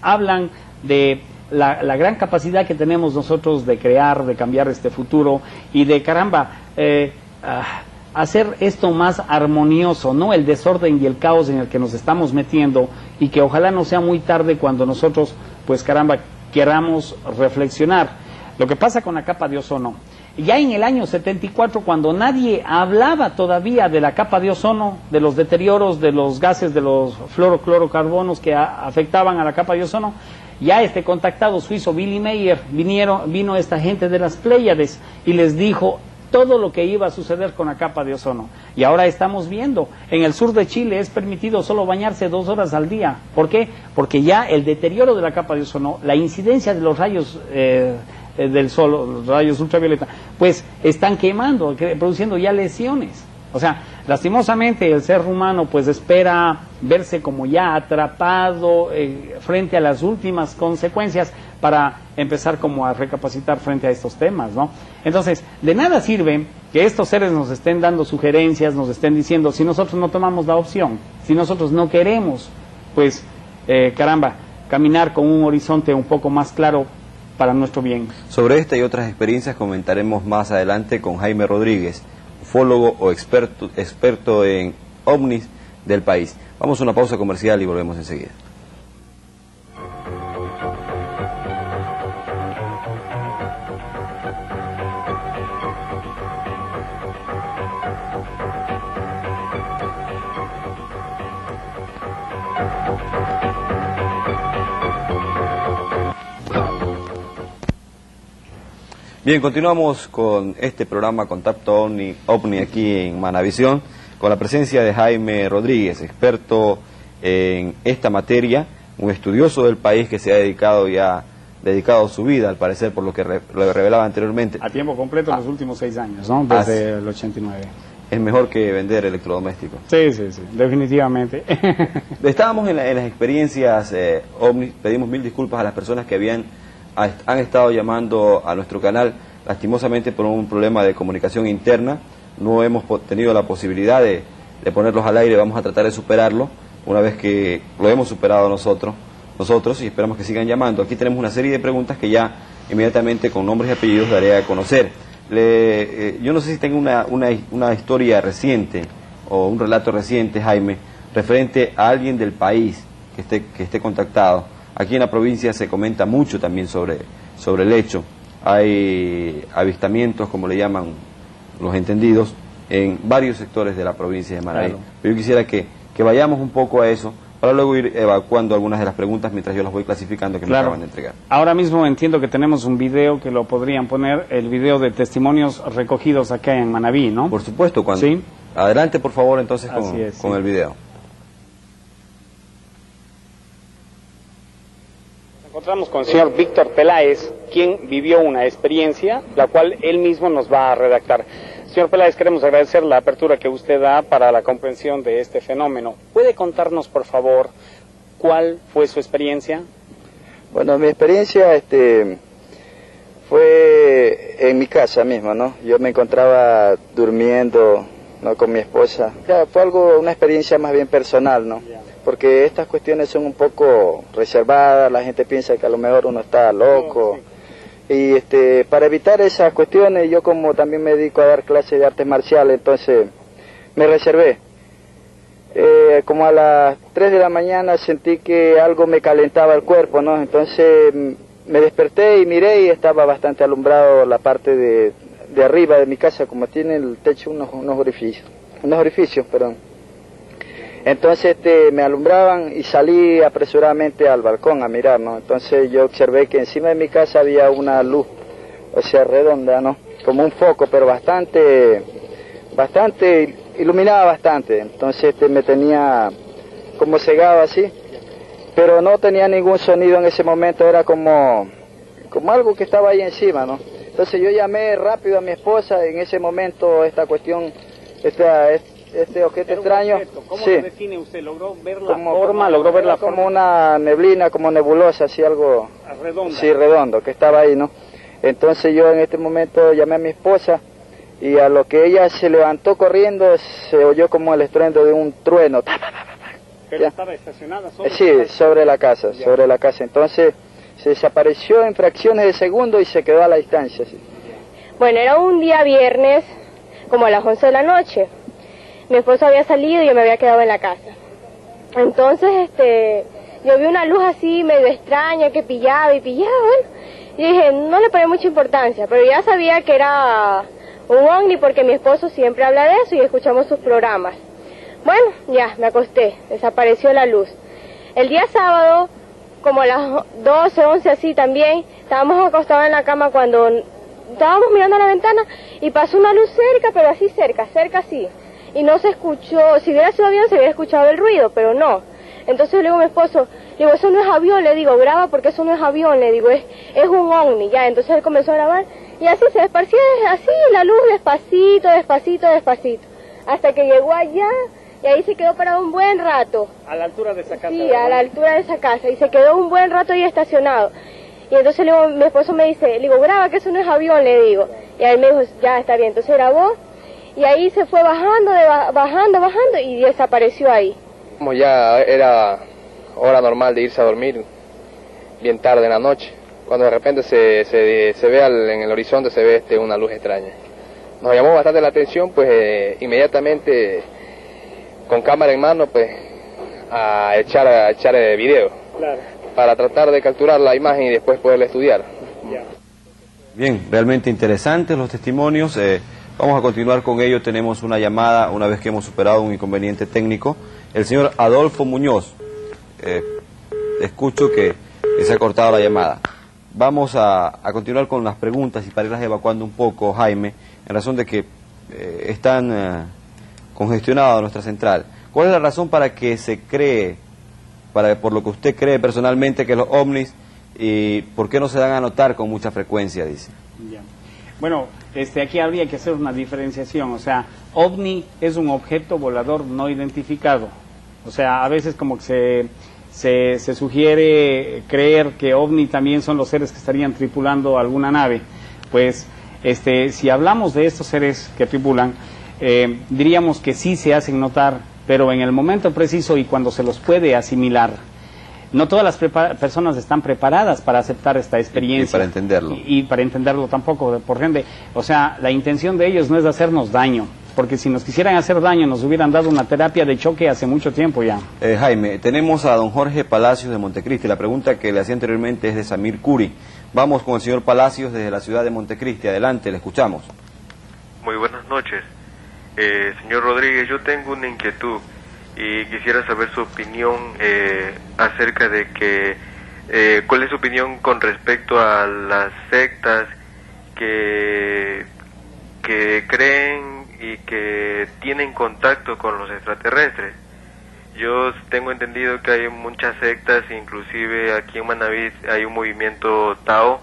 hablan de la gran capacidad que tenemos nosotros de crear, de cambiar este futuro y de caramba, hacer esto más armonioso, no el desorden y el caos en el que nos estamos metiendo, y que ojalá no sea muy tarde cuando nosotros, pues caramba, queramos reflexionar. Lo que pasa con la capa de ozono, ya en el año 74, cuando nadie hablaba todavía de la capa de ozono, de los deterioros de los gases, de los fluoroclorocarbonos que afectaban a la capa de ozono, ya este contactado suizo Billy Meyer vino esta gente de las Pléyades y les dijo todo lo que iba a suceder con la capa de ozono. Y ahora estamos viendo, en el sur de Chile es permitido solo bañarse 2 horas al día. ¿Por qué? Porque ya el deterioro de la capa de ozono, la incidencia de los rayos del sol, los rayos ultravioleta, pues están quemando, produciendo ya lesiones. O sea, lastimosamente el ser humano pues espera verse como ya atrapado frente a las últimas consecuencias para empezar como a recapacitar frente a estos temas, ¿no? Entonces, de nada sirve que estos seres nos estén dando sugerencias, nos estén diciendo, si nosotros no tomamos la opción, si nosotros no queremos, pues, caramba, caminar con un horizonte un poco más claro para nuestro bien. Sobre esta y otras experiencias comentaremos más adelante con Jaime Rodríguez, ufólogo o experto en ovnis del país. Vamos a una pausa comercial y volvemos enseguida. Bien, continuamos con este programa Contacto OVNI aquí en Manavisión, con la presencia de Jaime Rodríguez, experto en esta materia, un estudioso del país que se ha dedicado su vida, al parecer, por lo que lo revelaba anteriormente. A tiempo completo en los últimos 6 años, ¿no? Desde el 89. Es mejor que vender electrodomésticos. Sí, sí, sí, definitivamente. Estábamos en las experiencias OVNI, pedimos 1000 disculpas a las personas que han estado llamando a nuestro canal, lastimosamente por un problema de comunicación interna. No hemos tenido la posibilidad de ponerlos al aire. Vamos a tratar de superarlo una vez que lo hemos superado nosotros, y esperamos que sigan llamando. Aquí tenemos una serie de preguntas que ya inmediatamente con nombres y apellidos daré a conocer. Yo no sé si tengo una historia reciente o un relato reciente, Jaime, referente a alguien del país que esté contactado. Aquí en la provincia se comenta mucho también sobre el hecho. Hay avistamientos, como le llaman los entendidos, en varios sectores de la provincia de Manaví. Claro. Pero yo quisiera que vayamos un poco a eso, para luego ir evacuando algunas de las preguntas mientras yo las voy clasificando que me acaban de entregar. Ahora mismo entiendo que tenemos un video que lo podrían poner, el video de testimonios recogidos acá en Manaví, ¿no? Por supuesto. ¿Sí? Adelante, por favor, entonces con el video. Encontramos con el señor Víctor Peláez, quien vivió una experiencia, la cual él mismo nos va a redactar. Señor Peláez, queremos agradecer la apertura que usted da para la comprensión de este fenómeno. ¿Puede contarnos, por favor, cuál fue su experiencia? Bueno, mi experiencia fue en mi casa misma, ¿no? Yo me encontraba durmiendo, ¿no?, con mi esposa. Ya, fue una experiencia más bien personal, ¿no? Porque estas cuestiones son un poco reservadas, la gente piensa que a lo mejor uno está loco. Y para evitar esas cuestiones, yo como también me dedico a dar clases de artes marciales, entonces me reservé. Como a las 3 de la mañana sentí que algo me calentaba el cuerpo, ¿no? Entonces me desperté y miré y estaba bastante alumbrado la parte de arriba de mi casa, como tiene el techo unos orificios, perdón. Entonces me alumbraban y salí apresuradamente al balcón a mirar, ¿no? Entonces yo observé que encima de mi casa había una luz, o sea, redonda, ¿no? Como un foco, pero bastante, iluminaba bastante. Entonces me tenía como cegado así, pero no tenía ningún sonido en ese momento, era como algo que estaba ahí encima, ¿no? Entonces yo llamé rápido a mi esposa, en ese momento esta cuestión, este objeto extraño. ¿Cómo sí. lo define usted? ¿Logró ver la forma? ¿Logró ver la forma? Como una neblina, como nebulosa, así algo... Redonda. Sí, redondo, que estaba ahí, ¿no? Entonces yo en este momento llamé a mi esposa y a lo que ella se levantó corriendo se oyó como el estruendo de un trueno. ¿Pero estaba estacionada sobre sí, la casa? sobre la casa, ya. Sobre la casa. Entonces se desapareció en fracciones de segundo y se quedó a la distancia. Sí. Bueno, era un día viernes, como a las 11 de la noche. Mi esposo había salido y yo me había quedado en la casa. Entonces, yo vi una luz así medio extraña que pillaba y pillaba, bueno. Y dije, no le ponía mucha importancia, pero ya sabía que era un ovni porque mi esposo siempre habla de eso y escuchamos sus programas. Bueno, ya, me acosté, desapareció la luz. El día sábado, como a las 12, 11 así también, estábamos acostados en la cama cuando estábamos mirando a la ventana y pasó una luz cerca, pero así cerca así. Y no se escuchó, si hubiera sido avión se hubiera escuchado el ruido, pero no. Entonces le digo a mi esposo, le digo, eso no es avión, le digo, graba porque eso no es avión, le digo, es un ovni, ya. Entonces él comenzó a grabar y así se esparcía, así la luz despacito, hasta que llegó allá y ahí se quedó parado un buen rato. ¿A la altura de esa casa? Sí, a la altura de esa casa, y se quedó un buen rato ahí estacionado. Y entonces le digo, mi esposo me dice, le digo, graba que eso no es avión, le digo. Y él me dijo, ya está bien, entonces grabó y ahí se fue bajando y desapareció ahí. Como ya era hora normal de irse a dormir, bien tarde en la noche, cuando de repente se ve en el horizonte se ve una luz extraña. Nos llamó bastante la atención, pues inmediatamente con cámara en mano, pues a echar video, claro, para tratar de capturar la imagen y después poderla estudiar. Ya. Bien, realmente interesantes los testimonios. Vamos a continuar con ello. Tenemos una llamada una vez que hemos superado un inconveniente técnico. El señor Adolfo Muñoz, escucho que se ha cortado la llamada. Vamos a continuar con las preguntas y para irlas evacuando un poco, Jaime, en razón de que están congestionadas nuestra central. ¿Cuál es la razón para que se cree, por lo que usted cree personalmente, que los ovnis, y por qué no se dan a notar con mucha frecuencia, dice? Ya. Bueno, aquí habría que hacer una diferenciación, o sea, ovni es un objeto volador no identificado, o sea, a veces como que se sugiere creer que ovni también son los seres que estarían tripulando alguna nave. Pues, si hablamos de estos seres que tripulan, diríamos que sí se hacen notar, pero en el momento preciso y cuando se los puede asimilar. No todas las personas están preparadas para aceptar esta experiencia. Y para entenderlo. Y para entenderlo tampoco, por ende. O sea, la intención de ellos no es hacernos daño, porque si nos quisieran hacer daño nos hubieran dado una terapia de choque hace mucho tiempo ya. Jaime, tenemos a don Jorge Palacios de Montecristi. La pregunta que le hacía anteriormente es de Samir Curi. Vamos con el señor Palacios desde la ciudad de Montecristi. Adelante, le escuchamos. Muy buenas noches. Señor Rodríguez, yo tengo una inquietud y quisiera saber su opinión acerca de que cuál es su opinión con respecto a las sectas que creen y que tienen contacto con los extraterrestres. Yo tengo entendido que hay muchas sectas, inclusive aquí en Manaví hay un movimiento Tao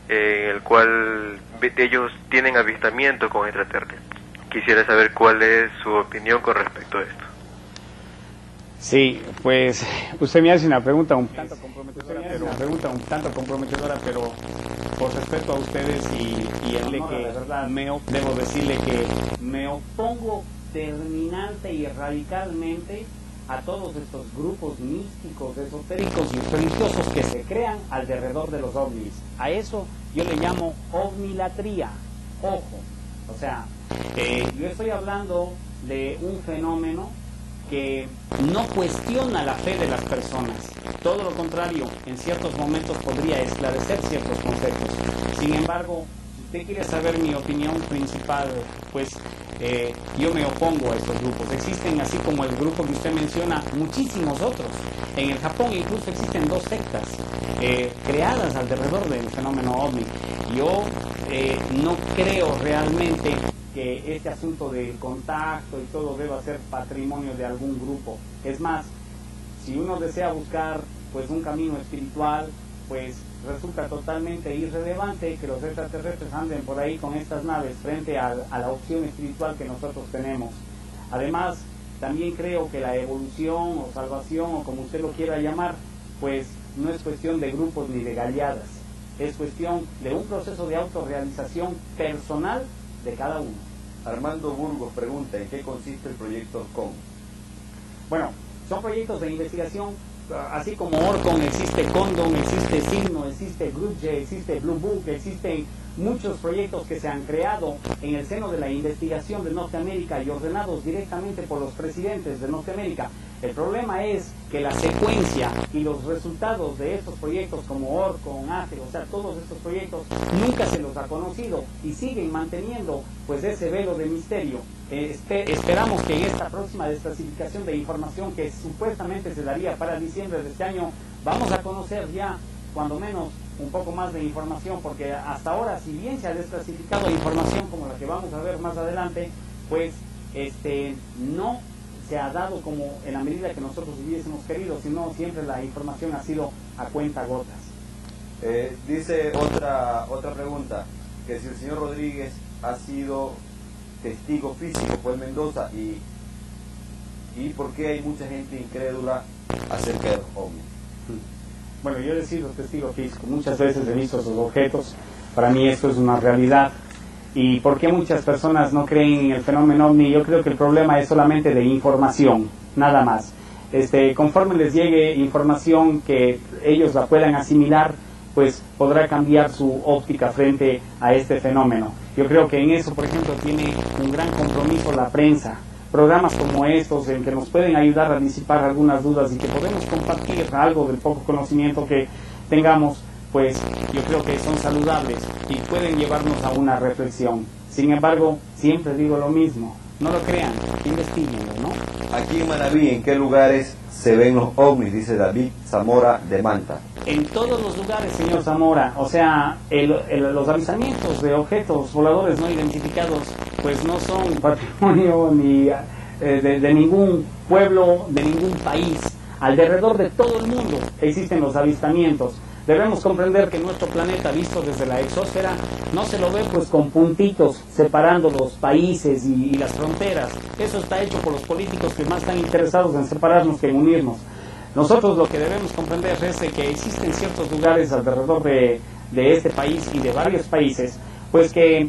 en el cual ellos tienen avistamiento con extraterrestres. Quisiera saber cuál es su opinión con respecto a esto. Sí, pues usted me hace una pregunta un tanto comprometedora, pero por respeto a ustedes y el que debo decirle que me opongo terminante y radicalmente a todos estos grupos místicos, esotéricos y religiosos que se crean alrededor de los ovnis. A eso yo le llamo ovnilatría. Ojo, o sea, yo estoy hablando de un fenómeno que no cuestiona la fe de las personas, todo lo contrario, en ciertos momentos podría esclarecer ciertos conceptos. Sin embargo, si usted quiere saber mi opinión principal, pues yo me opongo a estos grupos. Existen, así como el grupo que usted menciona, muchísimos otros. En el Japón incluso existen 2 sectas creadas alrededor del fenómeno ovni. Yo no creo realmente que este asunto del contacto y todo deba ser patrimonio de algún grupo. Es más, si uno desea buscar pues un camino espiritual, pues resulta totalmente irrelevante que los extraterrestres anden por ahí con estas naves frente a la opción espiritual que nosotros tenemos. Además, también creo que la evolución o salvación, o como usted lo quiera llamar, pues no es cuestión de grupos ni de galeadas, es cuestión de un proceso de autorrealización personal de cada uno. Armando Burgos pregunta, ¿en qué consiste el proyecto Orcón? Bueno, son proyectos de investigación, así como Orcon, existe Condon, existe Signo, existe Grudge, existe Blue Book, existen muchos proyectos que se han creado en el seno de la investigación de Norteamérica y ordenados directamente por los presidentes de Norteamérica. El problema es que la secuencia y los resultados de estos proyectos como Orcon, AFE, o sea, todos estos proyectos nunca se los ha conocido y siguen manteniendo pues ese velo de misterio. Esperamos que en esta próxima desclasificación de información que supuestamente se daría para diciembre de este año, vamos a conocer ya cuando menos un poco más de información, porque hasta ahora, si bien se ha desclasificado información como la que vamos a ver más adelante, pues no se ha dado como en la medida que nosotros hubiésemos querido, sino siempre la información ha sido a cuentagotas. Dice otra pregunta, que si el señor Rodríguez ha sido testigo físico, fue en Mendoza, y por qué hay mucha gente incrédula acerca de los ovnis. Bueno, yo he sido testigo físico, muchas veces he visto esos objetos, para mí esto es una realidad. ¿Y por qué muchas personas no creen en el fenómeno ovni? Yo creo que el problema es solamente de información, nada más. Conforme les llegue información que ellos la puedan asimilar, pues podrá cambiar su óptica frente a este fenómeno. Yo creo que en eso, por ejemplo, tiene un gran compromiso la prensa. Programas como estos en que nos pueden ayudar a disipar algunas dudas y que podemos compartir algo del poco conocimiento que tengamos, pues yo creo que son saludables y pueden llevarnos a una reflexión. Sin embargo, siempre digo lo mismo, no lo crean, investiguenlo, ¿no? Aquí en Manabí, ¿en qué lugares se ven los ovnis? Dice David Zamora de Manta. En todos los lugares, señor Zamora. O sea, los avistamientos de objetos voladores no identificados pues no son patrimonio ni de ningún pueblo, de ningún país. Alrededor de todo el mundo existen los avistamientos. Debemos comprender que nuestro planeta, visto desde la exósfera, no se lo ve pues con puntitos separando los países y las fronteras. Eso está hecho por los políticos que más están interesados en separarnos que en unirnos. Nosotros lo que debemos comprender es de que existen ciertos lugares alrededor de este país y de varios países, pues que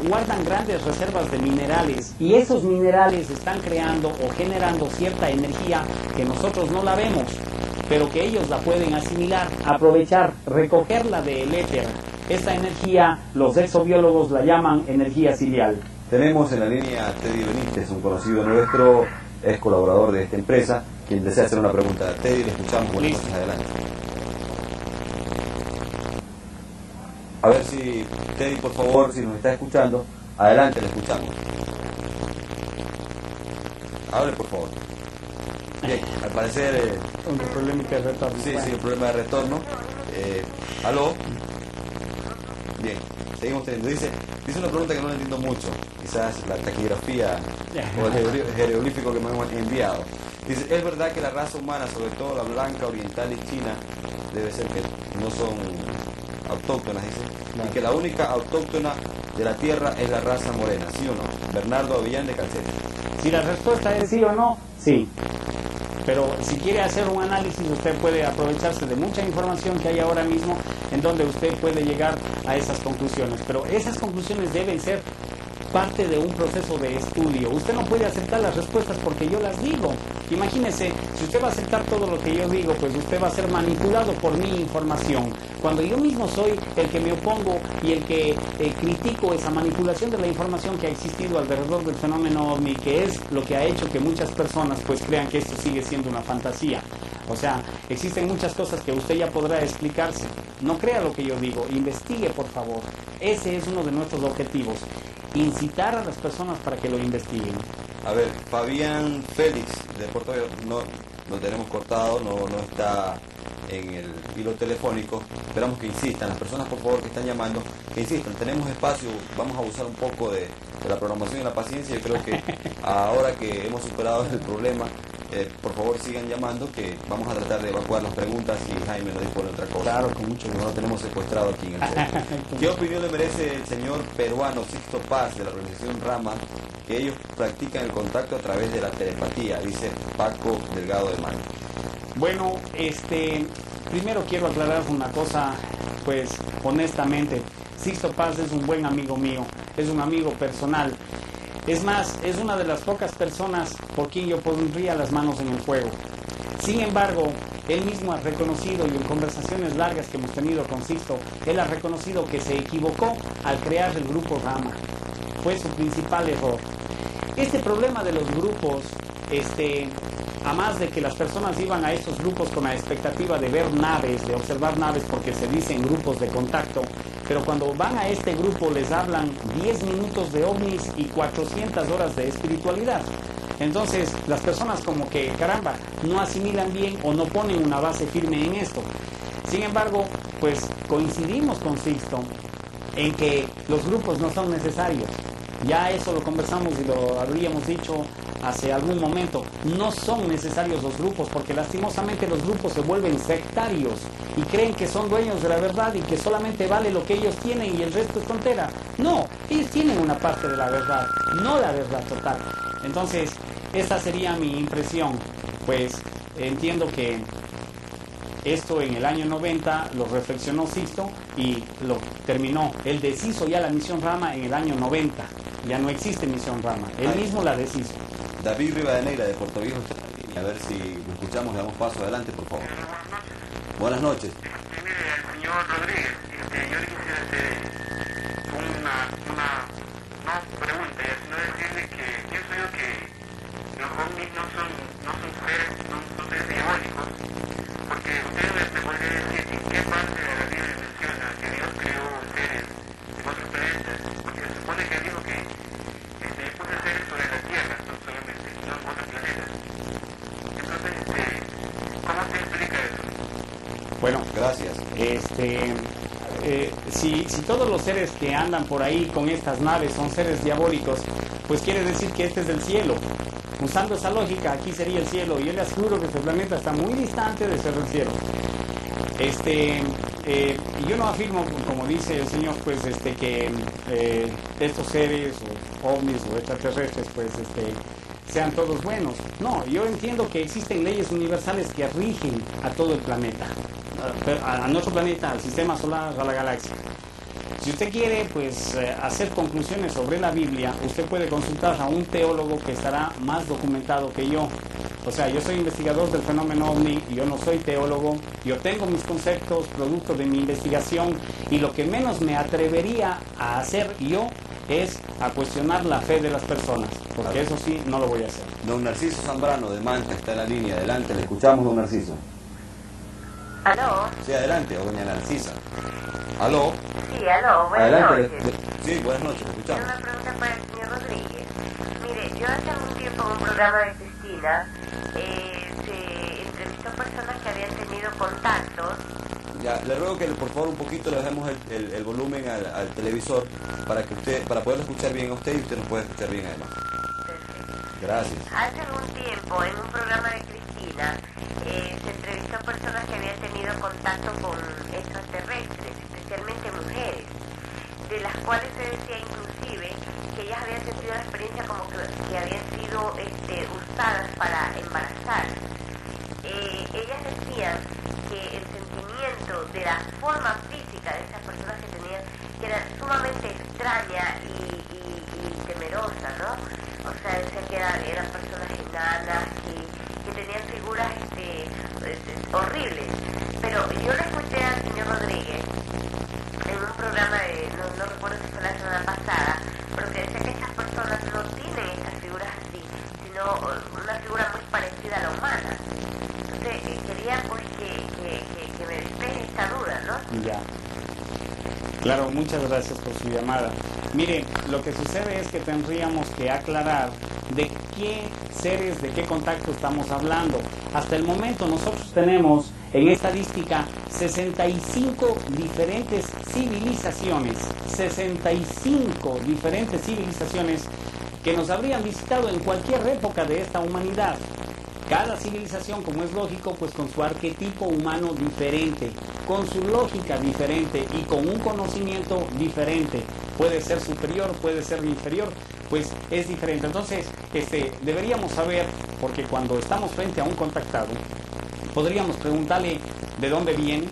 guardan grandes reservas de minerales, y esos minerales están creando o generando cierta energía que nosotros no la vemos, pero que ellos la pueden asimilar, aprovechar, recogerla del éter. Esta energía, los exobiólogos la llaman energía cilial. Tenemos en la línea a Teddy Benítez, un conocido nuestro, es colaborador de esta empresa, quien desea hacer una pregunta. Teddy, le escuchamos. Buenas noches, adelante. A ver si, Teddy, por favor, si nos está escuchando, adelante, le escuchamos. Hable, por favor. Bien, al parecer... un problema de retorno. Sí, sí, un problema de retorno. ¿Aló? Bien, seguimos teniendo. Dice una pregunta que no entiendo mucho, quizás la taquigrafía o el jeroglífico que me han enviado. Dice, ¿es verdad que la raza humana, sobre todo la blanca, oriental y china, debe ser que no son autóctonas, dice, y que la única autóctona de la Tierra es la raza morena, ¿sí o no? Bernardo Avillán de Calceres. Si la respuesta es sí o no, sí. Pero si quiere hacer un análisis, usted puede aprovecharse de mucha información que hay ahora mismo en donde usted puede llegar a esas conclusiones. Pero esas conclusiones deben ser parte de un proceso de estudio. Usted no puede aceptar las respuestas porque yo las digo. Imagínese, si usted va a aceptar todo lo que yo digo, pues usted va a ser manipulado por mi información. Cuando yo mismo soy el que me opongo y el que critico esa manipulación de la información que ha existido alrededor del fenómeno OVNI, que es lo que ha hecho que muchas personas pues crean que esto sigue siendo una fantasía. O sea, existen muchas cosas que usted ya podrá explicarse. No crea lo que yo digo, investigue, por favor. Ese es uno de nuestros objetivos, incitar a las personas para que lo investiguen. A ver, Fabián Félix de Puerto Vallarta, no lo tenemos cortado, no está en el hilo telefónico. Esperamos que insistan, las personas por favor que están llamando, que insistan. Tenemos espacio, vamos a abusar un poco de la programación y la paciencia. Yo creo que ahora que hemos superado el problema, por favor sigan llamando, que vamos a tratar de evacuar las preguntas y Jaime nos dispone otra cosa. Claro, con mucho gusto. No lo tenemos secuestrado aquí en el set. ¿Qué opinión le merece el señor peruano Sixto Paz de la organización Rama, que ellos practican el contacto a través de la telepatía? Dice Paco Delgado de Mano. Bueno, primero quiero aclarar una cosa, pues honestamente, Sixto Paz es un buen amigo mío, es un amigo personal. Es más, es una de las pocas personas por quien yo pondría las manos en el fuego. Sin embargo, él mismo ha reconocido, y en conversaciones largas que hemos tenido con Sixto, él ha reconocido que se equivocó al crear el grupo Rama. Fue su principal error. Este problema de los grupos, a más de que las personas iban a estos grupos con la expectativa de ver naves, de observar naves, porque se dicen grupos de contacto, pero cuando van a este grupo les hablan 10 minutos de ovnis y 400 horas de espiritualidad. Entonces las personas como que, caramba, no asimilan bien o no ponen una base firme en esto. Sin embargo, pues coincidimos con Sixto en que los grupos no son necesarios. Ya eso lo conversamos y lo habríamos dicho hace algún momento. No son necesarios los grupos, porque lastimosamente los grupos se vuelven sectarios y creen que son dueños de la verdad y que solamente vale lo que ellos tienen y el resto es tontera. No, ellos tienen una parte de la verdad, no la verdad total. Entonces, esta sería mi impresión. Pues entiendo que esto en el año 90 lo reflexionó Sixto y lo terminó. Él deshizo ya la misión Rama en el año 90. Ya no existe misión Rama. Él mismo la deshizo. David Rivadeneira de Puerto Viejo está en la línea. A ver si lo escuchamos, le damos paso adelante, por favor. Buenas noches. Mire, al señor Rodríguez, yo le quisiera hacer una pregunta, sino decirle que pienso yo que los ovnis no son seres diabólicos, porque usted me podría decir en qué parte de la Biblia menciona que Dios creó seres de otros planetas, porque se supone que dijo que puso seres sobre la Tierra, no solamente, sino en otros planetas. Entonces, ¿cómo se explica eso? Bueno, gracias. Si todos los seres que andan por ahí con estas naves son seres diabólicos, pues quiere decir que este es el cielo. Usando esa lógica, aquí sería el cielo, y yo le aseguro que este planeta está muy distante de ser el cielo. Yo no afirmo, como dice el señor, pues que estos seres, o ovnis, o extraterrestres, pues sean todos buenos. No, yo entiendo que existen leyes universales que rigen a todo el planeta, a nuestro planeta, al sistema solar, a la galaxia. Si usted quiere, pues, hacer conclusiones sobre la Biblia, usted puede consultar a un teólogo que estará más documentado que yo. O sea, yo soy investigador del fenómeno ovni, y yo no soy teólogo. Yo tengo mis conceptos, producto de mi investigación, y lo que menos me atrevería a hacer yo es a cuestionar la fe de las personas, porque eso sí, no lo voy a hacer. Don Narciso Zambrano de Manta está en la línea. Adelante, le escuchamos, don Narciso. ¿Aló? Sí, adelante, doña Narcisa. ¿Aló? Sí, aló, buenas adelante, noches. Sí, buenas noches, le Tengo escuchamos. una pregunta para el señor Rodríguez. Mire, yo hace algún tiempo en un programa de Cristina se entrevistó personas que habían tenido contactos. Ya, le ruego que por favor un poquito le bajemos el volumen al televisor para poderlo escuchar bien a usted y usted nos pueda escuchar bien además. Gracias. Hace algún tiempo en un programa de Cristina se entrevistó personas que habían tenido contacto con extraterrestres, especialmente mujeres, de las cuales se decía inclusive que ellas habían sentido la experiencia como que habían sido usadas para embarazar. Ellas decían que el sentimiento de la forma física de esas personas que tenían, que era sumamente extraña y temerosa, ¿no? O sea, decían que eran personas enanas, que tenían figuras horribles. Pero yo le escuché al señor Rodríguez en un programa no recuerdo si fue la semana pasada, pero que decía que estas personas no tienen estas figuras así, sino una figura muy parecida a la humana. Entonces quería pues que me despeje esta duda, ¿no? Ya. Claro, muchas gracias por su llamada. Mire, lo que sucede es que tendríamos que aclarar de qué seres, de qué contacto estamos hablando. Hasta el momento nosotros tenemos en estadística 65 diferentes civilizaciones, 65 diferentes civilizaciones que nos habrían visitado en cualquier época de esta humanidad. cada civilización, como es lógico, pues con su arquetipo humano diferente, con su lógica diferente y con un conocimiento diferente. Puede ser superior, puede ser inferior, pues es diferente. Entonces, deberíamos saber, porque cuando estamos frente a un contactado, podríamos preguntarle de dónde viene,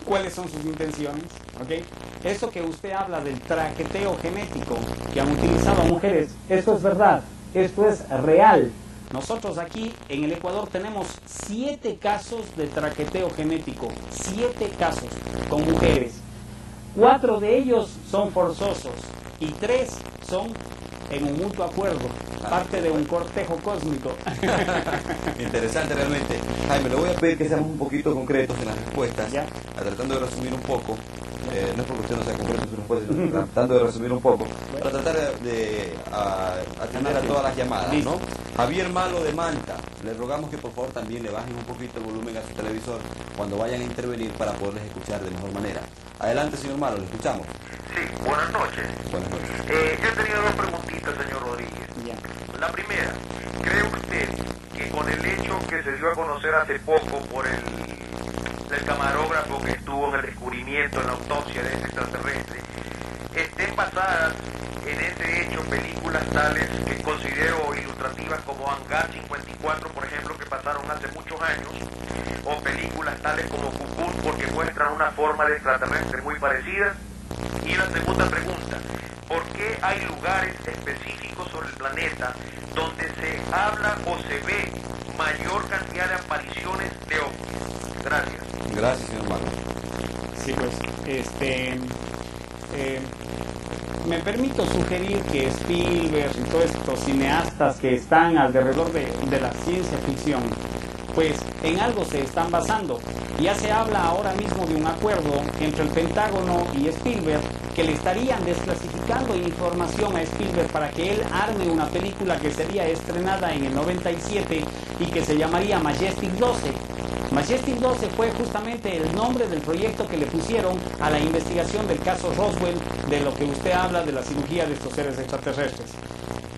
cuáles son sus intenciones, ¿ok? Eso que usted habla del traqueteo genético que han utilizado a mujeres, esto es verdad, esto es real. Nosotros aquí en el Ecuador tenemos 7 casos de traqueteo genético, 7 casos con mujeres. 4 de ellos son forzosos y 3 son en un mutuo acuerdo, parte de un cortejo cósmico. Interesante realmente. Jaime, le voy a pedir que seamos un poquito concretos en las respuestas, tratando de resumir un poco. No es porque usted no sea concreto en sus respuestas, sino tratando de resumir un poco, para tratar de atender a todas las llamadas, ¿no? Javier Malo de Manta, le rogamos que por favor también le bajen un poquito el volumen a su televisor cuando vayan a intervenir para poderles escuchar de mejor manera. Adelante, señor Malo, le escuchamos. Sí, buenas noches. Buenas noches. Yo he tenido 2 preguntitas, señor Rodríguez. La primera, ¿cree usted que con el hecho que se dio a conocer hace poco por el camarógrafo que estuvo en el descubrimiento, en la autopsia de ese extraterrestre, estén basadas en ese hecho películas tales que considero ilustrativas como Hangar 54, por ejemplo, que pasaron hace muchos años, o películas tales como Cocoon, porque muestran una forma de extraterrestre muy parecida? Y la segunda pregunta, ¿por qué hay lugares específicos sobre el planeta donde se habla o se ve mayor cantidad de apariciones de ovnis? Gracias. Gracias, señor Malo. Sí, pues, me permito sugerir que Spielberg y todos estos cineastas que están alrededor de la ciencia ficción, pues en algo se están basando. Ya se habla ahora mismo de un acuerdo entre el Pentágono y Spielberg, que le estarían desclasificando información a Spielberg para que él arme una película que sería estrenada en el 97 y que se llamaría Majestic 12. Majestic 12 fue justamente el nombre del proyecto que le pusieron a la investigación del caso Roswell, de lo que usted habla de la cirugía de estos seres extraterrestres.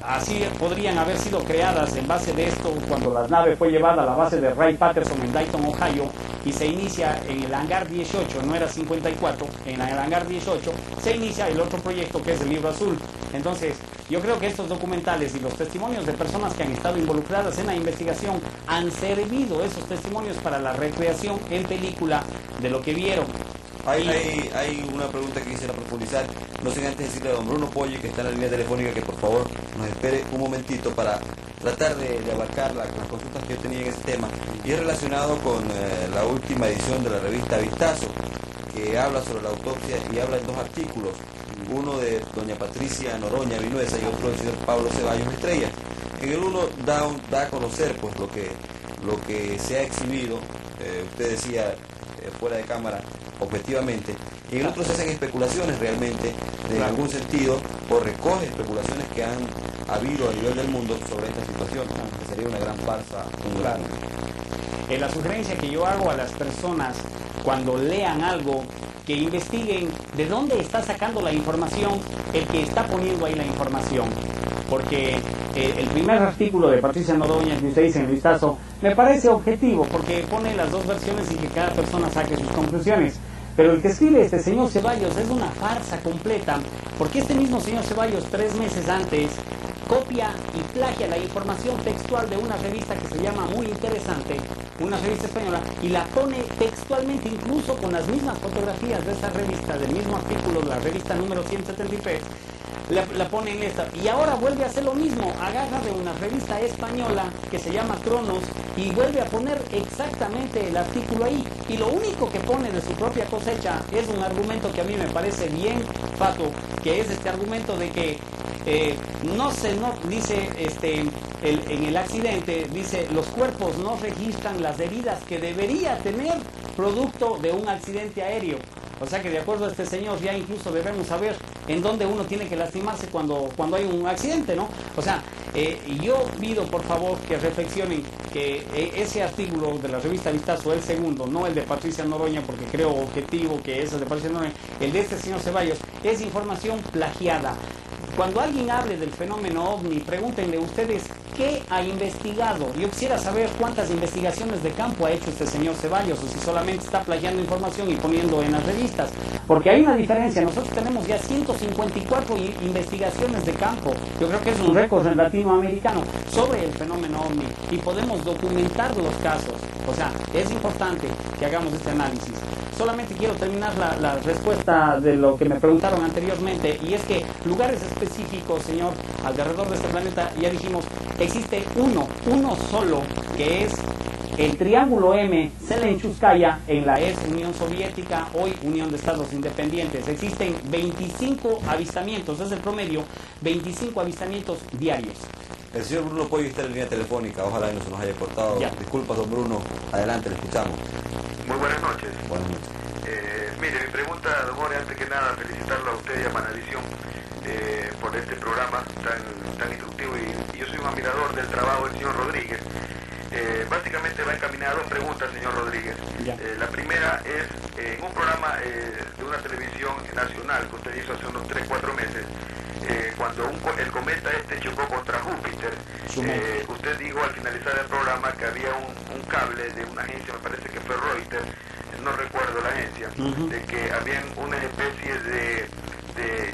Así podrían haber sido creadas en base de esto cuando la nave fue llevada a la base de Ray Patterson en Dayton, Ohio, y se inicia en el hangar 18, no era 54, en el hangar 18 se inicia el otro proyecto que es el Libro Azul. Entonces, yo creo que estos documentales y los testimonios de personas que han estado involucradas en la investigación han servido esos testimonios para la recreación en película de lo que vieron. Hay una pregunta que quisiera profundizar. No sin antes decirle a don Bruno Polli, que está en la línea telefónica, que por favor nos espere un momentito para tratar de abarcar las consultas que yo tenía en ese tema. Y es relacionado con la última edición de la revista Vistazo, que habla sobre la autopsia y habla en 2 artículos. Uno de doña Patricia Noroña Vinuesa y otro del señor Pablo Ceballos Estrella. En el uno da a conocer pues lo que se ha exhibido, usted decía fuera de cámara, objetivamente, y en el otro se hacen especulaciones realmente, en algún sentido, o recoge especulaciones que han habido a nivel del mundo sobre esta situación, que sería una gran farsa. La sugerencia que yo hago a las personas cuando lean algo, que investiguen de dónde está sacando la información el que está poniendo ahí la información. Porque el primer artículo de Patricia Noroña que usted dice en el Vistazo me parece objetivo, porque pone las 2 versiones y que cada persona saque sus conclusiones. Pero el que escribe este señor Ceballos es una farsa completa, porque este mismo señor Ceballos 3 meses antes copia y plagia la información textual de una revista que se llama Muy Interesante, una revista española, y la pone textualmente, incluso con las mismas fotografías de esa revista, del mismo artículo, la revista número 173, la pone en esta. Y ahora vuelve a hacer lo mismo, agarra de una revista española que se llama Cronos y vuelve a poner exactamente el artículo ahí. Y lo único que pone de su propia cosecha es un argumento que a mí me parece bien fato, que es este argumento de que dice en el accidente, dice, los cuerpos no registran las heridas que debería tener producto de un accidente aéreo. O sea que de acuerdo a este señor ya incluso debemos saber en dónde uno tiene que lastimarse cuando hay un accidente, ¿no? O sea, yo pido por favor que reflexionen que ese artículo de la revista Vistazo, el segundo, no el de Patricia Noroña, porque creo objetivo que es el de Patricia Noroña, el de este señor Ceballos, es información plagiada. Cuando alguien hable del fenómeno OVNI, pregúntenle ustedes ¿qué ha investigado? Yo quisiera saber cuántas investigaciones de campo ha hecho este señor Ceballos, o si solamente está plagiando información y poniendo en las revistas. Porque hay una diferencia, nosotros tenemos ya 154 investigaciones de campo, yo creo que es un récord latinoamericano, sobre el fenómeno OVNI, y podemos documentar los casos. O sea, es importante que hagamos este análisis. Solamente quiero terminar la respuesta de lo que me preguntaron anteriormente, y es que lugares específicos, señor, alrededor de este planeta, ya dijimos, existe uno solo, que es el Triángulo M, Selenchúskaya, en la ex Unión Soviética, hoy Unión de Estados Independientes. Existen 25 avistamientos, es el promedio, 25 avistamientos diarios. El señor Bruno Pollo está en línea telefónica, ojalá no se nos haya cortado. Ya. Disculpas, don Bruno, adelante, le escuchamos. Muy buenas noches. Buenas noches. Mire, mi pregunta, don Jorge, antes que nada, felicitarlo a usted y a Manavisión por este programa tan instructivo, y yo soy un admirador del trabajo del señor Rodríguez. Básicamente va encaminada a dos preguntas, señor Rodríguez. La primera es, en un programa de una televisión nacional que usted hizo hace unos 3-4 meses, cuando el cometa chocó contra Júpiter, usted dijo al finalizar el programa que había un cable de una agencia, me parece que fue Reuters, no recuerdo la agencia, de que habían una especie de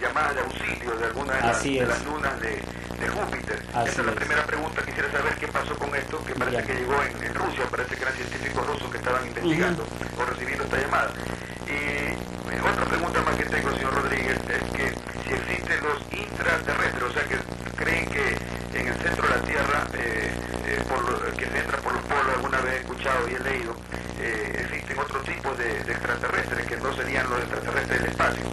llamadas de auxilio de algunas de las lunas de Júpiter. Esa es la primera pregunta. Quisiera saber qué pasó con esto, que parece que llegó en Rusia, parece que eran científicos rusos que estaban investigando o recibiendo esta llamada. Y otra pregunta más que tengo, señor Rodríguez, es que si existen los intraterrestres, o sea, que creen que en el centro de la Tierra, que se entra por los polos, alguna vez he escuchado y he leído, existen otro tipo de extraterrestres que no serían los extraterrestres del espacio.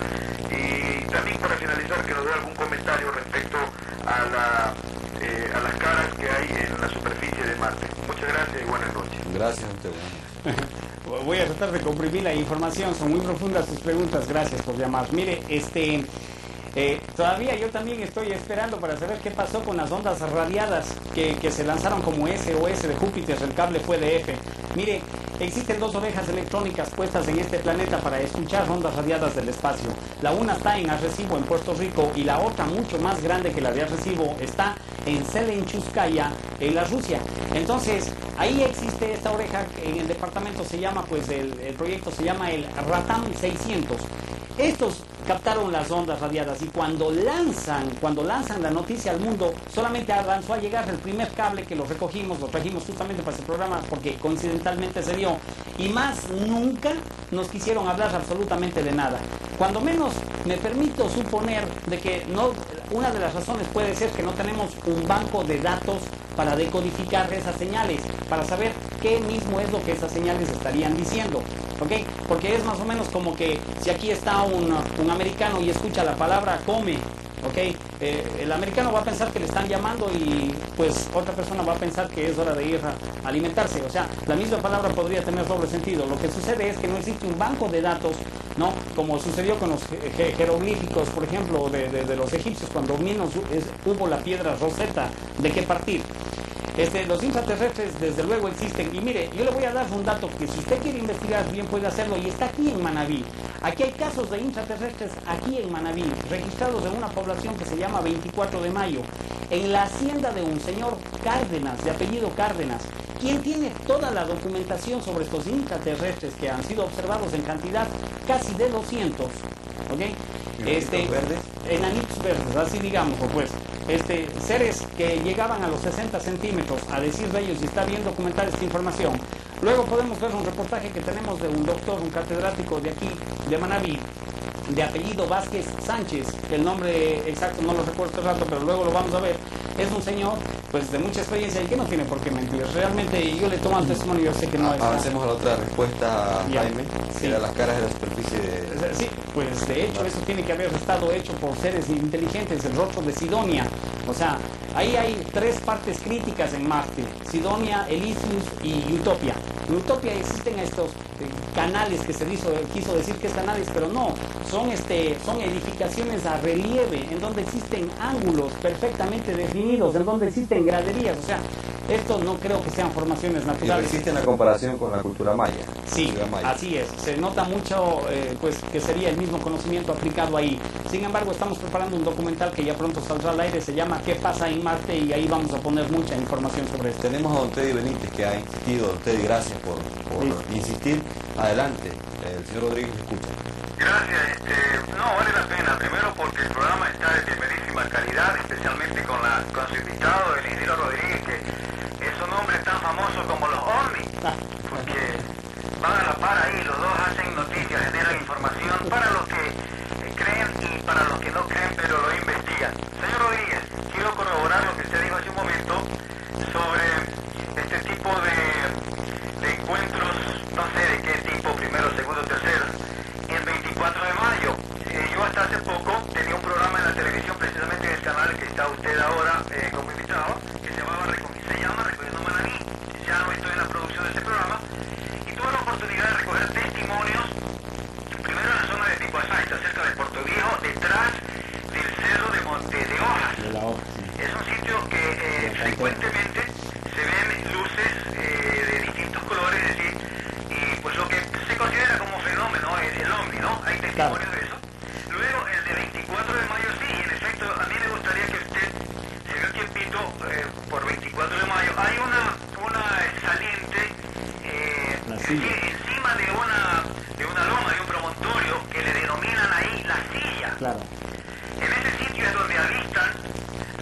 Y también, para finalizar, que nos dé algún comentario respecto a las caras que hay en la superficie de Marte. Muchas gracias y buenas noches. Gracias a usted. Voy a tratar de comprimir la información, son muy profundas sus preguntas, gracias por llamar. Mire, todavía yo también estoy esperando para saber qué pasó con las ondas radiadas que se lanzaron como SOS de Júpiter, el cable fue de F. Mire, existen dos orejas electrónicas puestas en este planeta para escuchar ondas radiadas del espacio. La una está en Arecibo, en Puerto Rico, y la otra, mucho más grande que la de Arecibo, está en Selenchúskaya, en la Rusia. Entonces, ahí existe esta oreja, en el departamento se llama, pues el proyecto se llama el Ratam 600. Estos captaron las ondas radiadas, y cuando lanzan la noticia al mundo, solamente avanzó a llegar el primer cable que lo trajimos justamente para este programa, porque coincidentalmente se dio, y más nunca nos quisieron hablar absolutamente de nada. Cuando menos me permito suponer de que una de las razones puede ser que no tenemos un banco de datos para decodificar esas señales, para saber qué mismo es lo que esas señales estarían diciendo, ¿ok? Porque es más o menos como que si aquí está un americano y escucha la palabra come, ¿ok? El americano va a pensar que le están llamando, y pues otra persona va a pensar que es hora de ir a alimentarse. O sea, la misma palabra podría tener doble sentido. Lo que sucede es que no existe un banco de datos, ¿no? Como sucedió con los jeroglíficos, por ejemplo, de los egipcios, cuando menos hubo la piedra Rosetta de qué partir. Los intraterrestres desde luego existen, y mire, yo le voy a dar un dato que si usted quiere investigar bien puede hacerlo, y está aquí en Manabí. Aquí hay casos de intraterrestres aquí en Manabí, registrados en una población que se llama 24 de Mayo, en la hacienda de un señor Cárdenas, de apellido Cárdenas, quien tiene toda la documentación sobre estos intraterrestres que han sido observados en cantidad casi de 200, ¿ok? Enanitos verdes, así digamos, pues. Seres que llegaban a los 60 centímetros, a decir de ellos, y está bien documentada esta información. Luego podemos ver un reportaje que tenemos de un doctor, un catedrático de aquí, de Manabí, de apellido Vázquez Sánchez, que el nombre exacto no lo recuerdo este rato, pero luego lo vamos a ver. Es un señor, pues, de mucha experiencia y que no tiene por qué mentir. Realmente yo le tomo el testimonio y yo sé que no es... Avancemos a la otra respuesta, Jaime, que era las caras de la superficie de... Sí, pues de hecho eso tiene que haber estado hecho por seres inteligentes, el rostro de Sidonia. O sea, ahí hay tres partes críticas en Marte: Sidonia, Elysius y Utopia. En Utopia existen estos canales que se quiso decir que es canales, pero no, son edificaciones a relieve, en donde existen ángulos perfectamente definidos, en donde existen graderías. O sea, Esto no creo que sean formaciones Y naturales. existe la comparación con la cultura maya. Sí, Cultura maya. así es. Se nota mucho pues que sería el mismo conocimiento aplicado ahí. Sin embargo, estamos preparando un documental que ya pronto saldrá al aire, se llama ¿Qué pasa en Marte? Y ahí vamos a poner mucha información sobre esto. Tenemos a don Teddy Benítez que ha insistido. Don Teddy, gracias por insistir. Adelante, el señor Rodríguez escucha. Gracias, no vale la pena, primero porque el programa está de primerísima calidad, especialmente con su invitado, el ingeniero Rodríguez, que es un hombre tan famoso como los ovnis, porque van a la par ahí, los dos hacen noticias, generan información para los que creen y para los que no creen, pero lo investigan. Señor Rodríguez, quiero corroborar lo que usted dijo hace un momento sobre este tipo de encuentros, no sé de qué tipo, primero, segundo, tercero. El 24 de mayo, yo hasta hace poco tenía un programa en la televisión, precisamente en el canal que está usted ahora como invitado, que se llama Recogiendo Manaví. Ya no estoy en la producción de este programa y tuve la oportunidad de recoger testimonios, primero en la zona de Ticuazaita, cerca de Puerto Viejo, detrás del cerro de Monte de Hojas. Es un sitio que frecuentemente se ven luces de distintos colores, es decir, y pues lo que se considera como fenómeno el ovni, ¿no? Hay testimonios de eso. Luego, el de 24 de mayo, sí, en efecto, a mí me gustaría que usted se vea un tiempito por 24 de mayo. Hay una saliente encima de una loma, de un promontorio, que le denominan ahí la silla. Claro. En ese sitio es donde avistan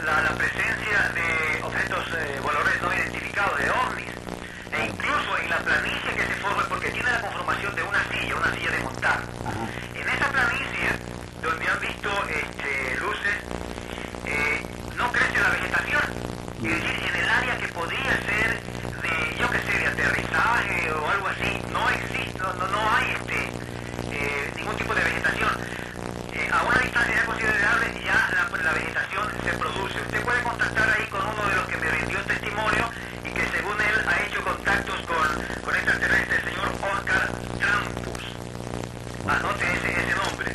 la presencia de objetos voladores no identificados, de ovnis. E incluso en la planicie que se forma, porque tiene la conformación de una silla de montar. En esa planicie, donde han visto luces, no crece la vegetación. Es decir, en el área que podría ser de, yo qué sé, de aterrizaje o algo así, no existe, no hay ningún tipo de vegetación. A una distancia ya considerable ya la vegetación se produce. Usted puede contactar ahí con uno de los que me rindió testimonio y que según él ha hecho contactos con extraterrestres, el señor Oscar Trampus. Anote ese nombre.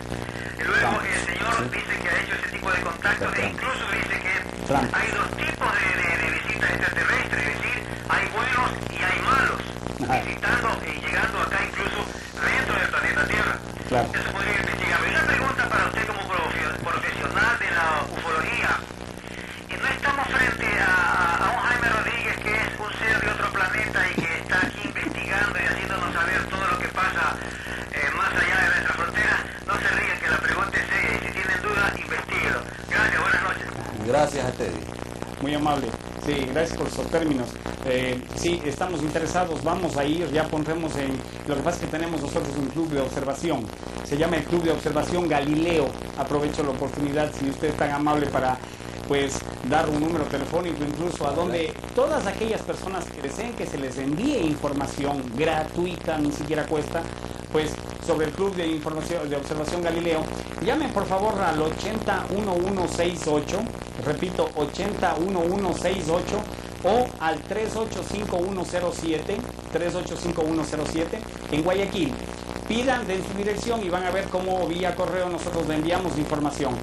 Y luego el señor dice que ha hecho ese tipo de contactos e incluso dice que hay dos tipos de visitas extraterrestres, es decir, hay buenos y hay malos, visitando y llegando acá incluso dentro del planeta Tierra. Claro. Eso podría investigarlo. Y una pregunta para usted como profesional de la ufología. ¿No estamos frente a un Jaime Rodríguez que es un ser de otro planeta y que está aquí investigando y haciéndonos saber todo lo que pasa más allá de nuestra frontera? No se ríen, que la pregunta es seria y si tienen dudas, investíguelo. Gracias, buenas noches. Gracias a Teddy. Muy amable. Sí, gracias por esos términos. Sí, estamos interesados, vamos a ir, ya pondremos en... Lo que pasa es que tenemos nosotros un club de observación, se llama el Club de Observación Galileo. Aprovecho la oportunidad, si usted es tan amable, para pues dar un número telefónico incluso a donde todas aquellas personas que deseen que se les envíe información gratuita, ni siquiera cuesta, pues sobre el Club de Información de Observación Galileo, llamen por favor al 801168, repito, 801168, o al 385107 en Guayaquil. Pidan de su dirección y van a ver cómo vía correo nosotros le enviamos información.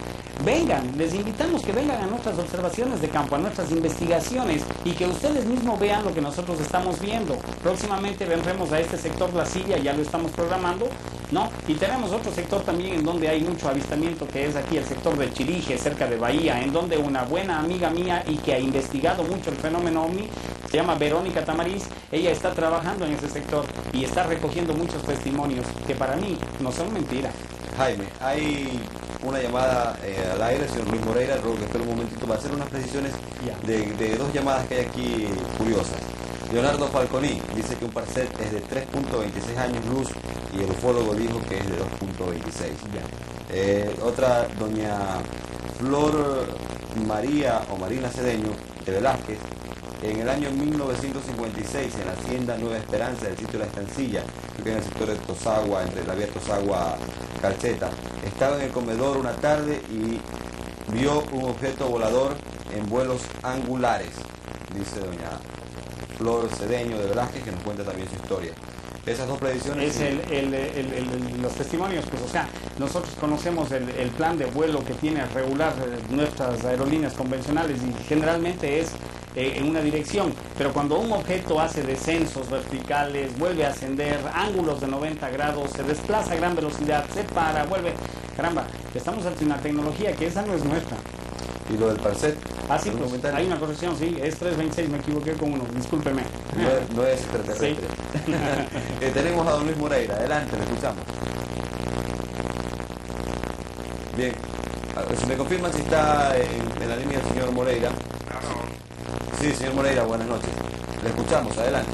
Vengan, les invitamos que vengan a nuestras observaciones de campo, a nuestras investigaciones, y que ustedes mismos vean lo que nosotros estamos viendo. Próximamente vendremos a este sector La Silla, ya lo estamos programando, ¿no? Y tenemos otro sector también en donde hay mucho avistamiento, que es aquí el sector de Chirije, cerca de Bahía, en donde una buena amiga mía y que ha investigado mucho el fenómeno ovni, se llama Verónica Tamariz, ella está trabajando en ese sector y está recogiendo muchos testimonios que para mí no son mentiras. Jaime, hay una llamada al aire, señor Luis Moreira, ruego que espere un momentito para hacer unas precisiones de dos llamadas que hay aquí curiosas. Leonardo Falconi dice que un parcel es de 3.26 años luz y el ufólogo dijo que es de 2.26. Otra, doña Flor María o Marina Cedeño de Velázquez, en el año 1956 en la hacienda Nueva Esperanza del sitio de La Estancilla, creo que en el sector de Tosagua, entre la vía Tosagua-Calcheta, estaba en el comedor una tarde y vio un objeto volador en vuelos angulares, dice doña Flor Cedeño de Velázquez, que nos cuenta también su historia. Esas dos predicciones... Es los testimonios, pues, o sea, nosotros conocemos el plan de vuelo que tiene regular nuestras aerolíneas convencionales y generalmente es en una dirección, pero cuando un objeto hace descensos verticales, vuelve a ascender, ángulos de 90 grados, se desplaza a gran velocidad, se para, vuelve, caramba, estamos ante una tecnología que esa no es nuestra. ¿Y lo del Parsec? Ah, sí, pues, hay una corrección, sí, es 326, me equivoqué con uno, discúlpeme. No es extraterrestre. Sí. Tenemos a don Luis Moreira, adelante, le escuchamos. Bien, si me confirman si está en la línea el señor Moreira. Sí, señor Moreira, buenas noches. Le escuchamos, adelante.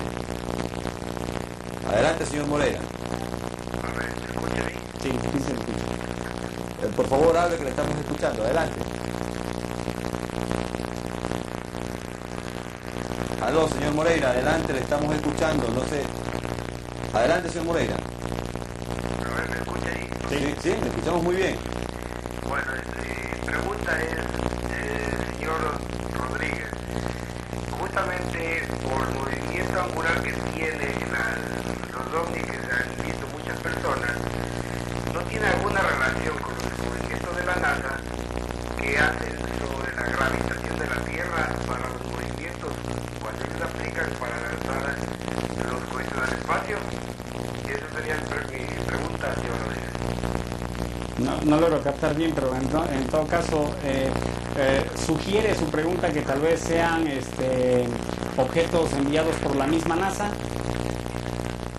Adelante, señor Moreira. A ver, ¿me escucha ahí? Sí, sí, sí. Por favor, hable que le estamos escuchando, adelante. Aló, señor Moreira, adelante, le estamos escuchando, no sé. Adelante, señor Moreira. A ver, ¿me escucha ahí? Sí, sí, le escuchamos muy bien. Bueno, mi pregunta es, señor Rodríguez, justamente por el movimiento angular que tienen los ovnis que se han visto muchas personas, ¿no tiene alguna relación con los movimientos de la NASA que hacen sobre la gravitación de la Tierra para los movimientos cuando ellos aplican para lanzar los cohetes al espacio? Y esa sería mi pregunta, señor Rodríguez. No logro captar bien, pero en todo caso sugiere su pregunta que tal vez sean objetos enviados por la misma NASA.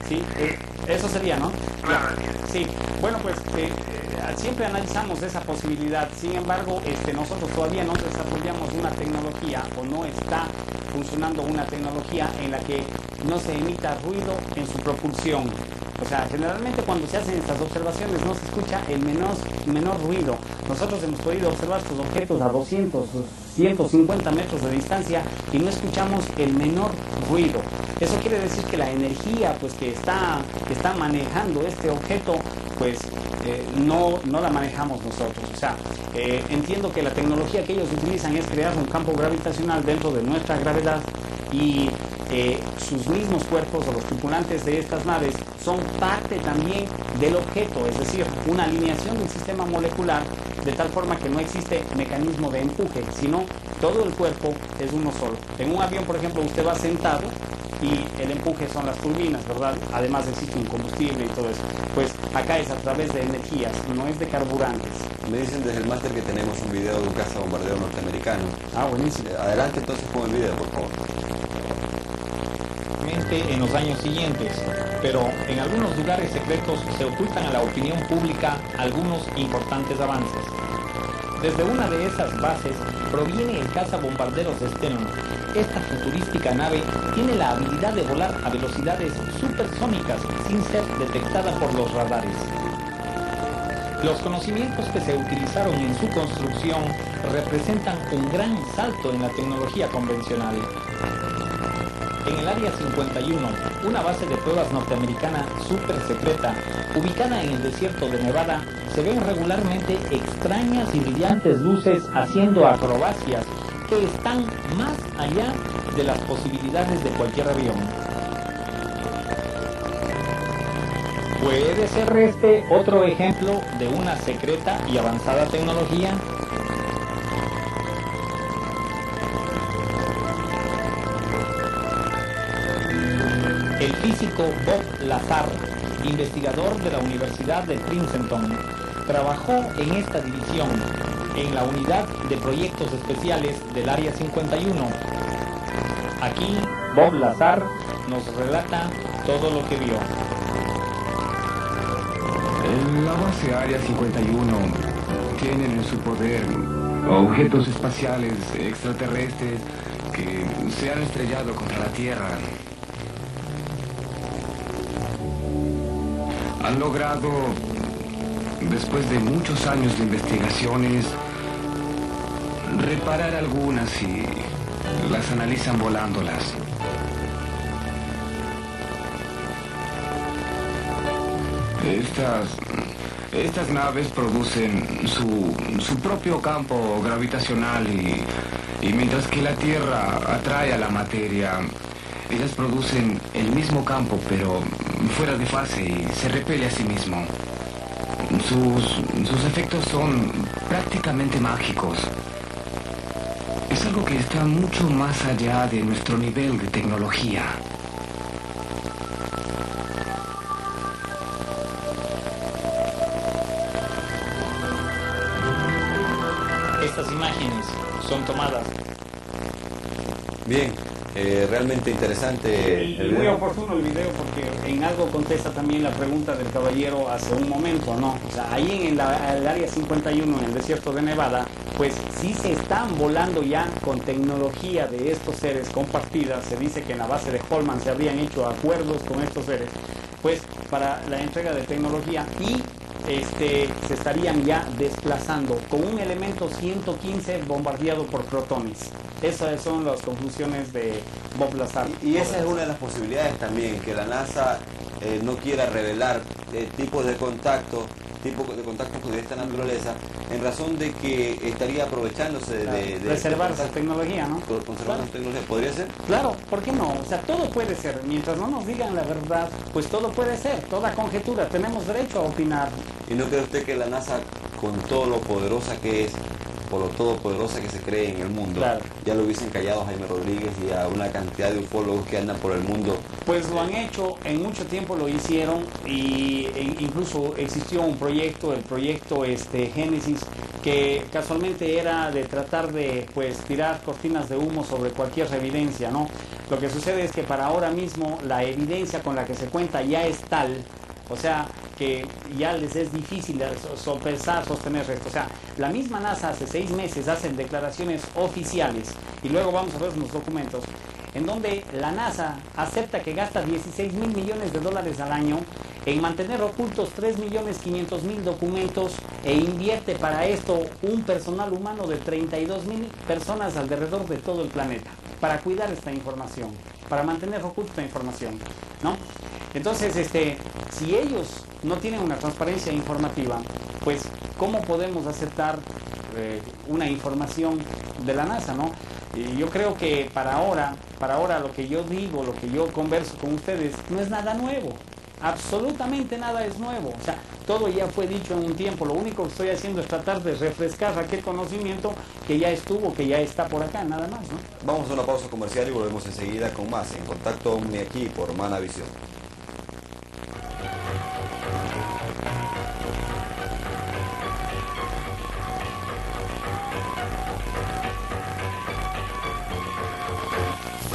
Sí, eso sería, ¿no? Claro. Sí, bueno, pues siempre analizamos esa posibilidad. Sin embargo, nosotros todavía no desarrollamos una tecnología o no está funcionando una tecnología en la que no se emita ruido en su propulsión. O sea, generalmente cuando se hacen estas observaciones no se escucha el menor ruido. Nosotros hemos podido observar estos objetos a 200, 150 metros de distancia y no escuchamos el menor ruido. Eso quiere decir que la energía pues, que está manejando este objeto pues no la manejamos nosotros. O sea, entiendo que la tecnología que ellos utilizan es crear un campo gravitacional dentro de nuestra gravedad y sus mismos cuerpos o los tripulantes de estas naves son parte también del objeto, es decir, una alineación del sistema molecular de tal forma que no existe mecanismo de empuje, sino todo el cuerpo es uno solo. En un avión, por ejemplo, usted va sentado y el empuje son las turbinas, ¿verdad? Además existe un combustible y todo eso. Pues acá es a través de energías, no es de carburantes. Me dicen desde el máster que tenemos un video de un cazabombardero norteamericano. Ah, buenísimo. Adelante entonces con el video, por favor. En los años siguientes, pero en algunos lugares secretos se ocultan a la opinión pública algunos importantes avances. Desde una de esas bases proviene el cazabombarderos Stenton. Esta futurística nave tiene la habilidad de volar a velocidades supersónicas sin ser detectada por los radares. Los conocimientos que se utilizaron en su construcción representan un gran salto en la tecnología convencional. En el Área 51, una base de pruebas norteamericana súper secreta, ubicada en el desierto de Nevada, se ven regularmente extrañas y brillantes luces haciendo acrobacias que están más allá de las posibilidades de cualquier avión. ¿Puede ser este otro ejemplo de una secreta y avanzada tecnología? El físico Bob Lazar, investigador de la Universidad de Princeton, trabajó en esta división, en la unidad de proyectos especiales del Área 51. Aquí, Bob Lazar nos relata todo lo que vio. La base Área 51 tienen en su poder objetos espaciales extraterrestres que se han estrellado contra la Tierra. Han logrado, después de muchos años de investigaciones, reparar algunas y las analizan volándolas. Estas naves producen su propio campo gravitacional y mientras que la Tierra atrae a la materia, ellas producen el mismo campo pero fuera de fase y se repele a sí mismo. Sus efectos son prácticamente mágicos. es algo que está mucho más allá de nuestro nivel de tecnología. Estas imágenes son tomadas. Bien, realmente interesante Y el muy video. oportuno el video porque en algo contesta también la pregunta del caballero hace un momento, ¿no? O sea, ahí en el área 51, en el desierto de Nevada, pues sí se están volando ya con tecnología de estos seres compartida. Se dice que en la base de Holman se habrían hecho acuerdos con estos seres, pues para la entrega de tecnología y se estarían ya desplazando con un elemento 115 bombardeado por protones. Esas son las conclusiones de Bob Lazar. Y esa es una de las posibilidades también, que la NASA no quiera revelar tipos de contactos de esta naturaleza, en razón de que estaría aprovechándose de preservar esa tecnología, ¿no? Conservar esa tecnología, ¿podría ser? Claro, ¿por qué no? O sea, todo puede ser. Mientras no nos digan la verdad, pues todo puede ser, toda conjetura. Tenemos derecho a opinar. ¿Y no cree usted que la NASA, con todo lo poderosa que es, por lo todopoderosa que se cree en el mundo, claro, ya lo hubiesen callado a Jaime Rodríguez y a una cantidad de ufólogos que andan por el mundo? Pues lo han hecho, en mucho tiempo lo hicieron e incluso existió un proyecto, el proyecto Génesis, que casualmente era de tratar de pues tirar cortinas de humo sobre cualquier evidencia, ¿no? Lo que sucede es que para ahora mismo la evidencia con la que se cuenta ya es tal, o sea, que ya les es difícil sostener esto. O sea, la misma NASA hace 6 meses hacen declaraciones oficiales, y luego vamos a ver los documentos, en donde la NASA acepta que gasta 16.000 millones de dólares al año en mantener ocultos 3.500.000 documentos e invierte para esto un personal humano de 32.000 personas alrededor de todo el planeta para cuidar esta información, para mantener oculta esta información, ¿no? Entonces, si ellos no tienen una transparencia informativa, pues ¿cómo podemos aceptar una información de la NASA, ¿no? Y yo creo que para ahora lo que yo digo, lo que yo converso con ustedes, no es nada nuevo. Absolutamente nada es nuevo. O sea, todo ya fue dicho en un tiempo. Lo único que estoy haciendo es tratar de refrescar aquel conocimiento que ya estuvo, que ya está por acá, nada más, ¿no? Vamos a una pausa comercial y volvemos enseguida con más en Contacto OVNI aquí por Manavisión.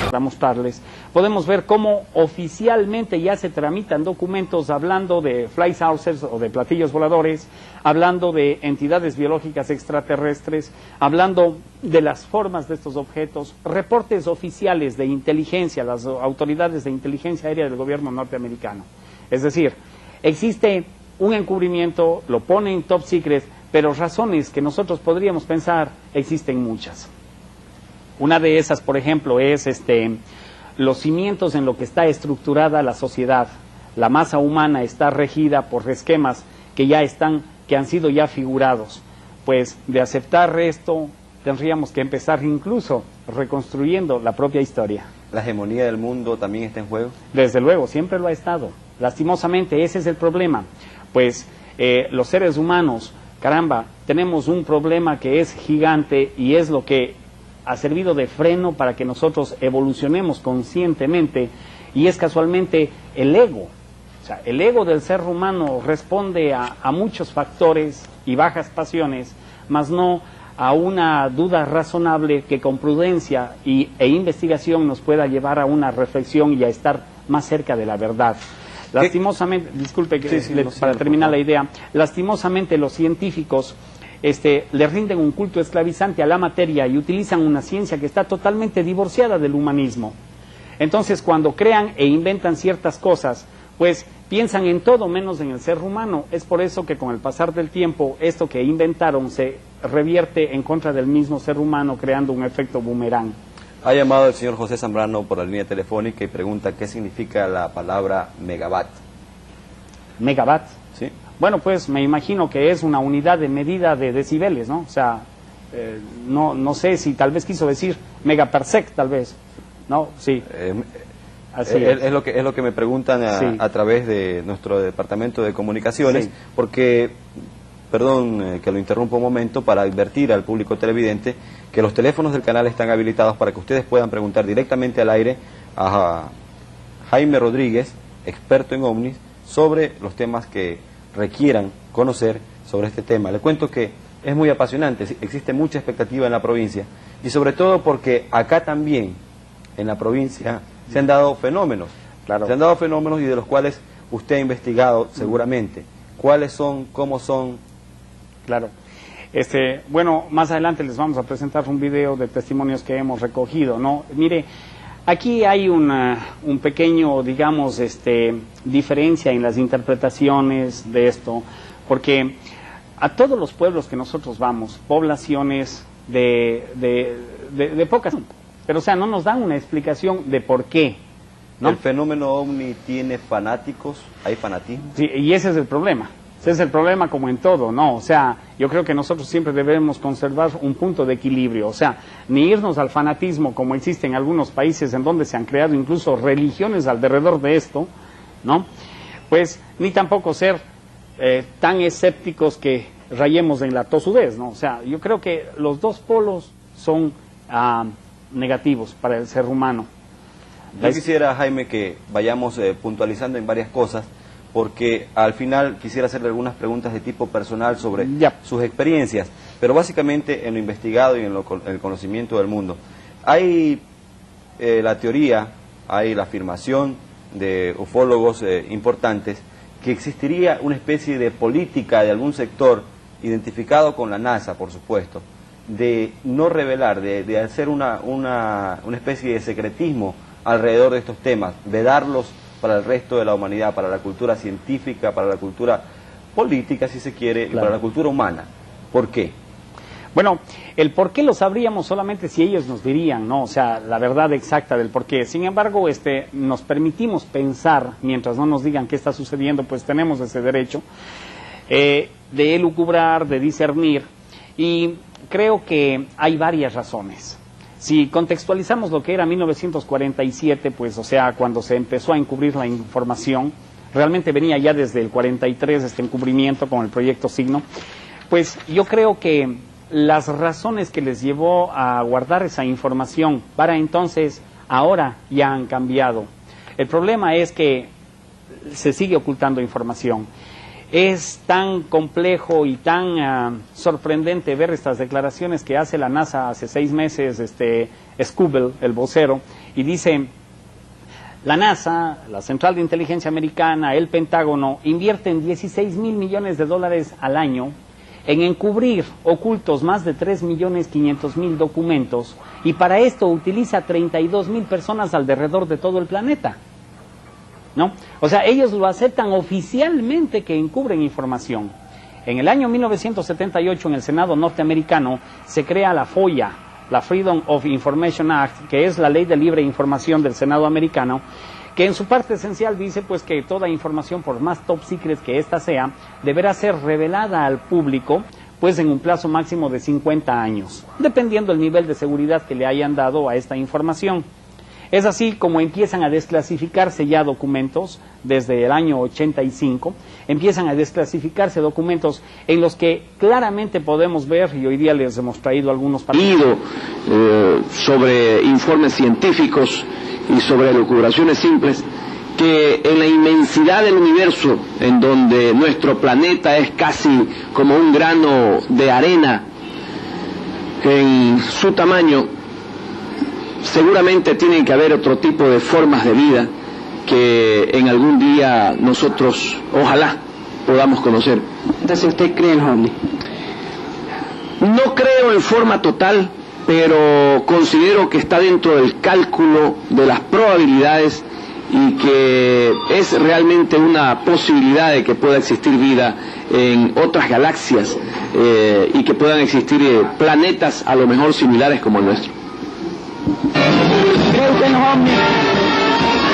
Para mostrarles, podemos ver cómo oficialmente ya se tramitan documentos hablando de fly saucers o de platillos voladores, hablando de entidades biológicas extraterrestres, hablando de las formas de estos objetos, reportes oficiales de inteligencia, las autoridades de inteligencia aérea del gobierno norteamericano. Es decir, existe un encubrimiento, lo ponen top secret, pero razones que nosotros podríamos pensar existen muchas. Una de esas, por ejemplo, es los cimientos en lo que está estructurada la sociedad. La masa humana está regida por esquemas que han sido ya figurados. Pues de aceptar esto, tendríamos que empezar incluso reconstruyendo la propia historia. ¿La hegemonía del mundo también está en juego? Desde luego, siempre lo ha estado. Lastimosamente, ese es el problema. Pues los seres humanos, caramba, tenemos un problema que es gigante y es lo que ha servido de freno para que nosotros evolucionemos conscientemente, y es casualmente el ego. O sea, el ego del ser humano responde a muchos factores y bajas pasiones, mas no a una duda razonable que con prudencia e investigación nos pueda llevar a una reflexión y a estar más cerca de la verdad. Lastimosamente, disculpe para terminar la idea, lastimosamente los científicos le rinden un culto esclavizante a la materia y utilizan una ciencia que está totalmente divorciada del humanismo. Entonces, cuando crean e inventan ciertas cosas, pues piensan en todo menos en el ser humano. Es por eso que con el pasar del tiempo, esto que inventaron se revierte en contra del mismo ser humano, creando un efecto boomerang. Ha llamado el señor José Zambrano por la línea telefónica y pregunta qué significa la palabra megawatt. ¿Megawatt? Sí. Bueno, pues me imagino que es una unidad de medida de decibeles, ¿no? O sea, no sé si tal vez quiso decir megaparsec, tal vez, ¿no? Sí. Así es lo que me preguntan sí, a través de nuestro departamento de comunicaciones, sí, porque perdón que lo interrumpa un momento, para advertir al público televidente que los teléfonos del canal están habilitados para que ustedes puedan preguntar directamente al aire a Jaime Rodríguez, experto en ovnis, sobre los temas que requieran conocer sobre este tema. Le cuento que es muy apasionante, existe mucha expectativa en la provincia, y sobre todo porque acá también, en la provincia, se han dado fenómenos, se han dado fenómenos y de los cuales usted ha investigado seguramente. ¿Cuáles son? ¿Cómo son? Claro. Bueno, más adelante les vamos a presentar un video de testimonios que hemos recogido, ¿no? Mire, aquí hay un pequeño, digamos, diferencia en las interpretaciones de esto, porque a todos los pueblos que nosotros vamos, poblaciones de pocas, pero o sea, no nos dan una explicación de por qué, ¿no? ¿El fenómeno ovni tiene fanáticos? ¿Hay fanatismo? Sí, y ese es el problema. Ese es el problema como en todo, ¿no? O sea, yo creo que nosotros siempre debemos conservar un punto de equilibrio. O sea, ni irnos al fanatismo como existe en algunos países en donde se han creado incluso religiones alrededor de esto, ¿no? Pues, ni tampoco ser tan escépticos que rayemos en la tosudez, ¿no? O sea, yo creo que los dos polos son negativos para el ser humano. Yo quisiera, Jaime, que vayamos puntualizando en varias cosas, porque al final quisiera hacerle algunas preguntas de tipo personal sobre sus experiencias, pero básicamente en lo investigado y en el conocimiento del mundo. Hay la teoría, hay la afirmación de ufólogos importantes que existiría una especie de política de algún sector, identificado con la NASA, por supuesto, de no revelar, de hacer una especie de secretismo alrededor de estos temas, vedarlos para el resto de la humanidad, para la cultura científica, para la cultura política, si se quiere, y para la cultura humana. ¿Por qué? Bueno, el por qué lo sabríamos solamente si ellos nos dirían, ¿no? O sea, la verdad exacta del por qué. Sin embargo, nos permitimos pensar, mientras no nos digan qué está sucediendo, pues tenemos ese derecho de elucubrar, de discernir, y creo que hay varias razones. Si contextualizamos lo que era 1947, pues, o sea, cuando se empezó a encubrir la información, realmente venía ya desde el 43 este encubrimiento con el proyecto Signo, pues yo creo que las razones que les llevó a guardar esa información para entonces, ahora ya han cambiado. El problema es que se sigue ocultando información. Es tan complejo y tan sorprendente ver estas declaraciones que hace la NASA hace 6 meses, Scobell, el vocero, y dice: la NASA, la Central de Inteligencia Americana, el Pentágono, invierten $16,000 millones al año en encubrir ocultos más de 3.500.000 documentos, y para esto utiliza 32,000 personas alrededor de todo el planeta, ¿no? O sea, ellos lo aceptan oficialmente que encubren información. En el año 1978, en el Senado norteamericano, se crea la FOIA, la Freedom of Information Act, que es la ley de libre información del Senado americano, que en su parte esencial dice pues que toda información, por más top secret que ésta sea, deberá ser revelada al público pues en un plazo máximo de 50 años, dependiendo del nivel de seguridad que le hayan dado a esta información. Es así como empiezan a desclasificarse ya documentos desde el año 85, empiezan a desclasificarse documentos en los que claramente podemos ver, y hoy día les hemos traído algunos partidos sobre informes científicos y sobre elucubraciones simples, que en la inmensidad del universo, en donde nuestro planeta es casi como un grano de arena en su tamaño, seguramente tiene que haber otro tipo de formas de vida que en algún día nosotros, ojalá, podamos conocer. Entonces, ¿usted cree en ovni? No creo en forma total, pero considero que está dentro del cálculo de las probabilidades y que es realmente una posibilidad de que pueda existir vida en otras galaxias y que puedan existir planetas a lo mejor similares como el nuestro. ¿Cree usted en los ovnis?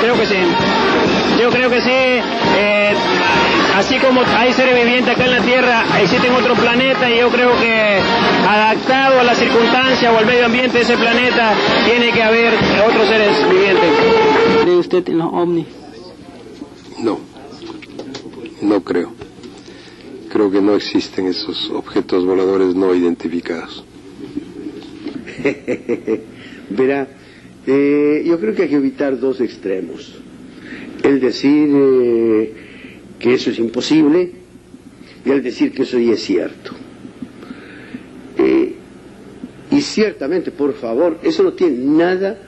Creo que sí. Yo creo que sí. Así como hay seres vivientes acá en la Tierra, existen otros planetas, y yo creo que adaptado a las circunstancias o al medio ambiente de ese planeta, tiene que haber otros seres vivientes. ¿Cree usted en los ovnis? No, no creo. creo que no existen esos objetos voladores no identificados. Verá, yo creo que hay que evitar dos extremos. El decir que eso es imposible y el decir que eso ya es cierto. Y ciertamente, por favor, eso no tiene nada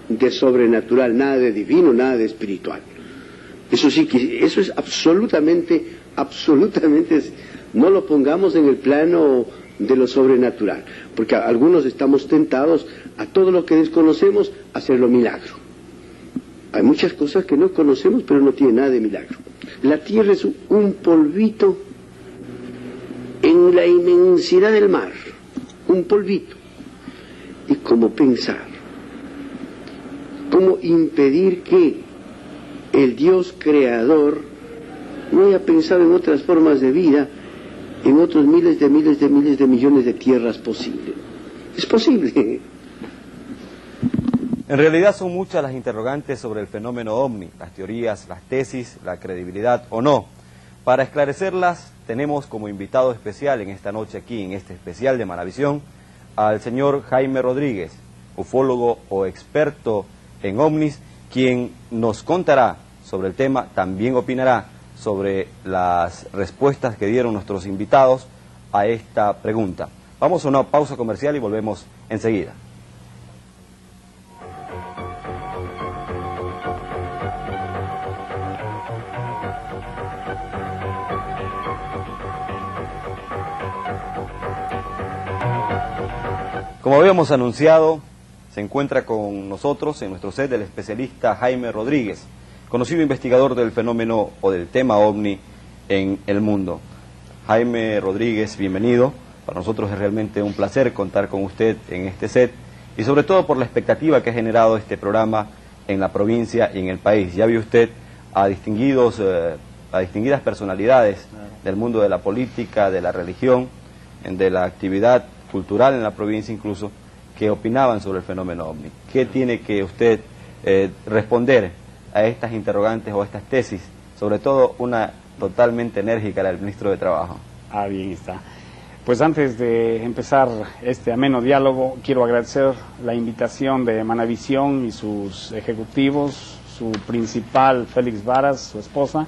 de sobrenatural, nada de divino, nada de espiritual. Eso sí que, eso es absolutamente, no lo pongamos en el plano de lo sobrenatural, porque algunos estamos tentados a todo lo que desconocemos a hacerlo milagro. Hay muchas cosas que no conocemos, pero no tiene nada de milagro. La tierra es un polvito en la inmensidad del mar, un polvito. Y cómo pensar, cómo impedir que el Dios creador no haya pensado en otras formas de vida, en otros miles de millones de tierras posibles. Es posible. En realidad son muchas las interrogantes sobre el fenómeno OVNI, las teorías, las tesis, la credibilidad o no. Para esclarecerlas tenemos como invitado especial en esta noche aquí, en este especial de Manavisión, al señor Jaime Rodríguez, ufólogo o experto en ovnis, quien nos contará sobre el tema, también opinará sobre las respuestas que dieron nuestros invitados a esta pregunta. Vamos a una pausa comercial y volvemos enseguida. Como habíamos anunciado, se encuentra con nosotros en nuestro set el especialista Jaime Rodríguez, conocido investigador del fenómeno o del tema OVNI en el mundo. Jaime Rodríguez, bienvenido. Para nosotros es realmente un placer contar con usted en este set y sobre todo por la expectativa que ha generado este programa en la provincia y en el país. Ya vio usted a distinguidas personalidades del mundo de la política, de la religión, de la actividad cultural en la provincia incluso, que opinaban sobre el fenómeno OVNI. ¿Qué tiene que usted responder a estas interrogantes o a estas tesis? Sobre todo una totalmente enérgica, la del ministro de Trabajo. Bien está. Pues antes de empezar este ameno diálogo, quiero agradecer la invitación de Manavisión y sus ejecutivos, su principal Félix Varas, su esposa,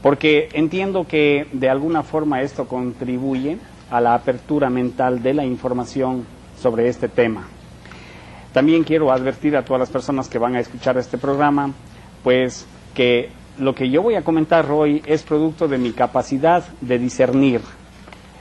porque entiendo que de alguna forma esto contribuye a la apertura mental de la información sobre este tema. También quiero advertir a todas las personas que van a escuchar este programa, pues que lo que yo voy a comentar hoy es producto de mi capacidad de discernir.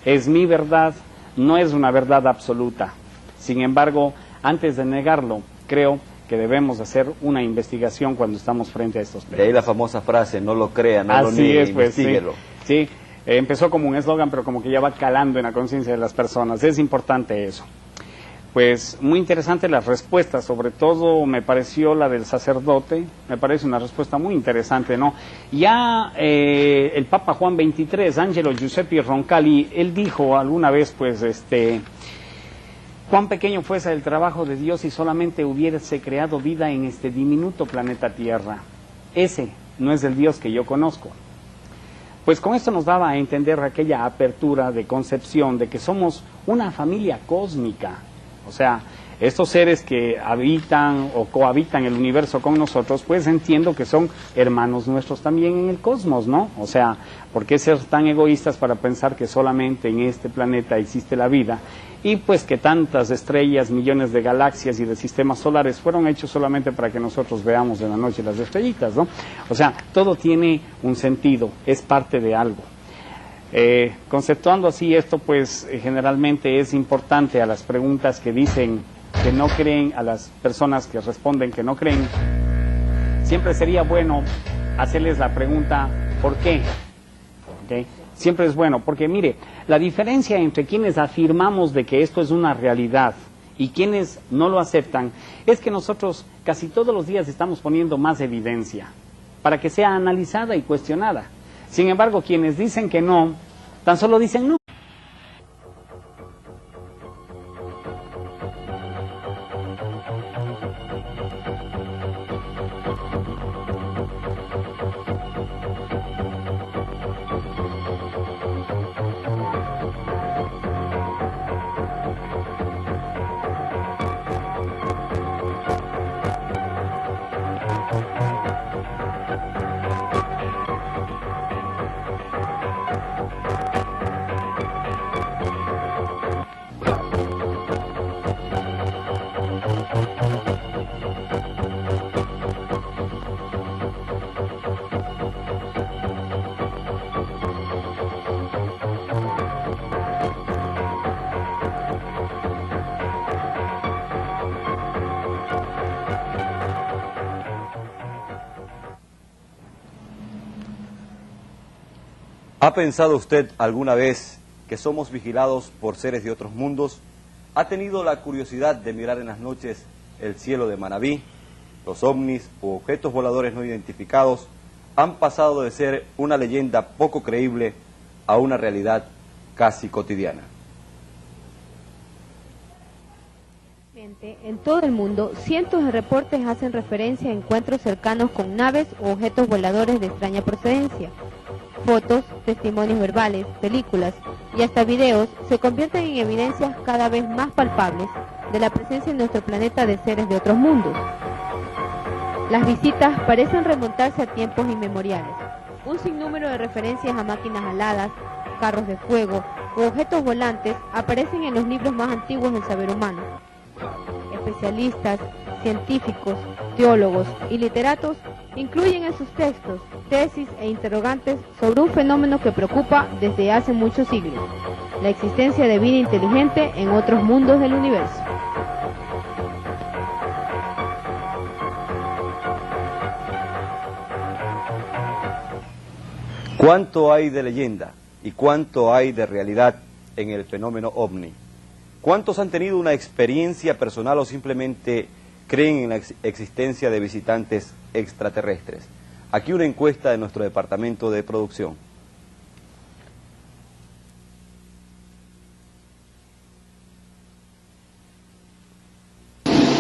Es mi verdad, no es una verdad absoluta. Sin embargo, antes de negarlo, creo que debemos hacer una investigación cuando estamos frente a estos temas. De ahí la famosa frase, no lo crea, no lo niegue, investíguelo. Sí. Empezó como un eslogan, pero como que ya va calando en la conciencia de las personas. Es importante eso. Pues muy interesante las respuestas, sobre todo me pareció la del sacerdote, me parece una respuesta muy interesante, ¿no? Ya el Papa Juan XXIII, Angelo Giuseppe Roncalli, él dijo alguna vez, pues, cuán pequeño fuese el trabajo de Dios si solamente hubiese creado vida en este diminuto planeta Tierra. Ese no es el Dios que yo conozco. Pues con esto nos daba a entender aquella apertura de concepción de que somos una familia cósmica. O sea, estos seres que habitan o cohabitan el universo con nosotros, pues entiendo que son hermanos nuestros también en el cosmos, ¿no? O sea, ¿por qué ser tan egoístas para pensar que solamente en este planeta existe la vida? Y pues que tantas estrellas, millones de galaxias y de sistemas solares fueron hechos solamente para que nosotros veamos en la noche las estrellitas, ¿no? O sea, todo tiene un sentido, es parte de algo. Conceptuando así esto, pues generalmente es importante a las preguntas que dicen que no creen, a las personas que responden que no creen, siempre sería bueno hacerles la pregunta ¿por qué? ¿Okay? Siempre es bueno, porque mire, la diferencia entre quienes afirmamos de que esto es una realidad y quienes no lo aceptan es que nosotros casi todos los días estamos poniendo más evidencia para que sea analizada y cuestionada. Sin embargo, quienes dicen que no, tan solo dicen no. ¿Ha pensado usted alguna vez que somos vigilados por seres de otros mundos? ¿Ha tenido la curiosidad de mirar en las noches el cielo de Manabí? Los ovnis u objetos voladores no identificados han pasado de ser una leyenda poco creíble a una realidad casi cotidiana. En todo el mundo, cientos de reportes hacen referencia a encuentros cercanos con naves o objetos voladores de extraña procedencia. Fotos, testimonios verbales, películas y hasta videos se convierten en evidencias cada vez más palpables de la presencia en nuestro planeta de seres de otros mundos. Las visitas parecen remontarse a tiempos inmemoriales. Un sinnúmero de referencias a máquinas aladas, carros de fuego u objetos volantes aparecen en los libros más antiguos del saber humano. Especialistas, científicos, teólogos y literatos incluyen en sus textos tesis e interrogantes sobre un fenómeno que preocupa desde hace muchos siglos: la existencia de vida inteligente en otros mundos del universo. ¿Cuánto hay de leyenda y cuánto hay de realidad en el fenómeno ovni? ¿Cuántos han tenido una experiencia personal o simplemente creen en la existencia de visitantes extraterrestres? Aquí una encuesta de nuestro departamento de producción.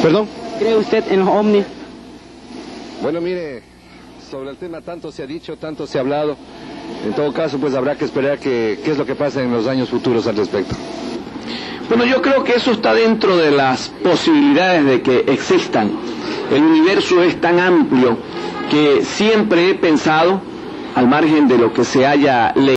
¿Perdón? ¿Cree usted en los ovnis? Bueno, mire, sobre el tema tanto se ha dicho, tanto se ha hablado. En todo caso, pues habrá que esperar qué es lo que pasa en los años futuros al respecto. Bueno, yo creo que eso está dentro de las posibilidades de que existan. El universo es tan amplio que siempre he pensado, al margen de lo que se haya leído,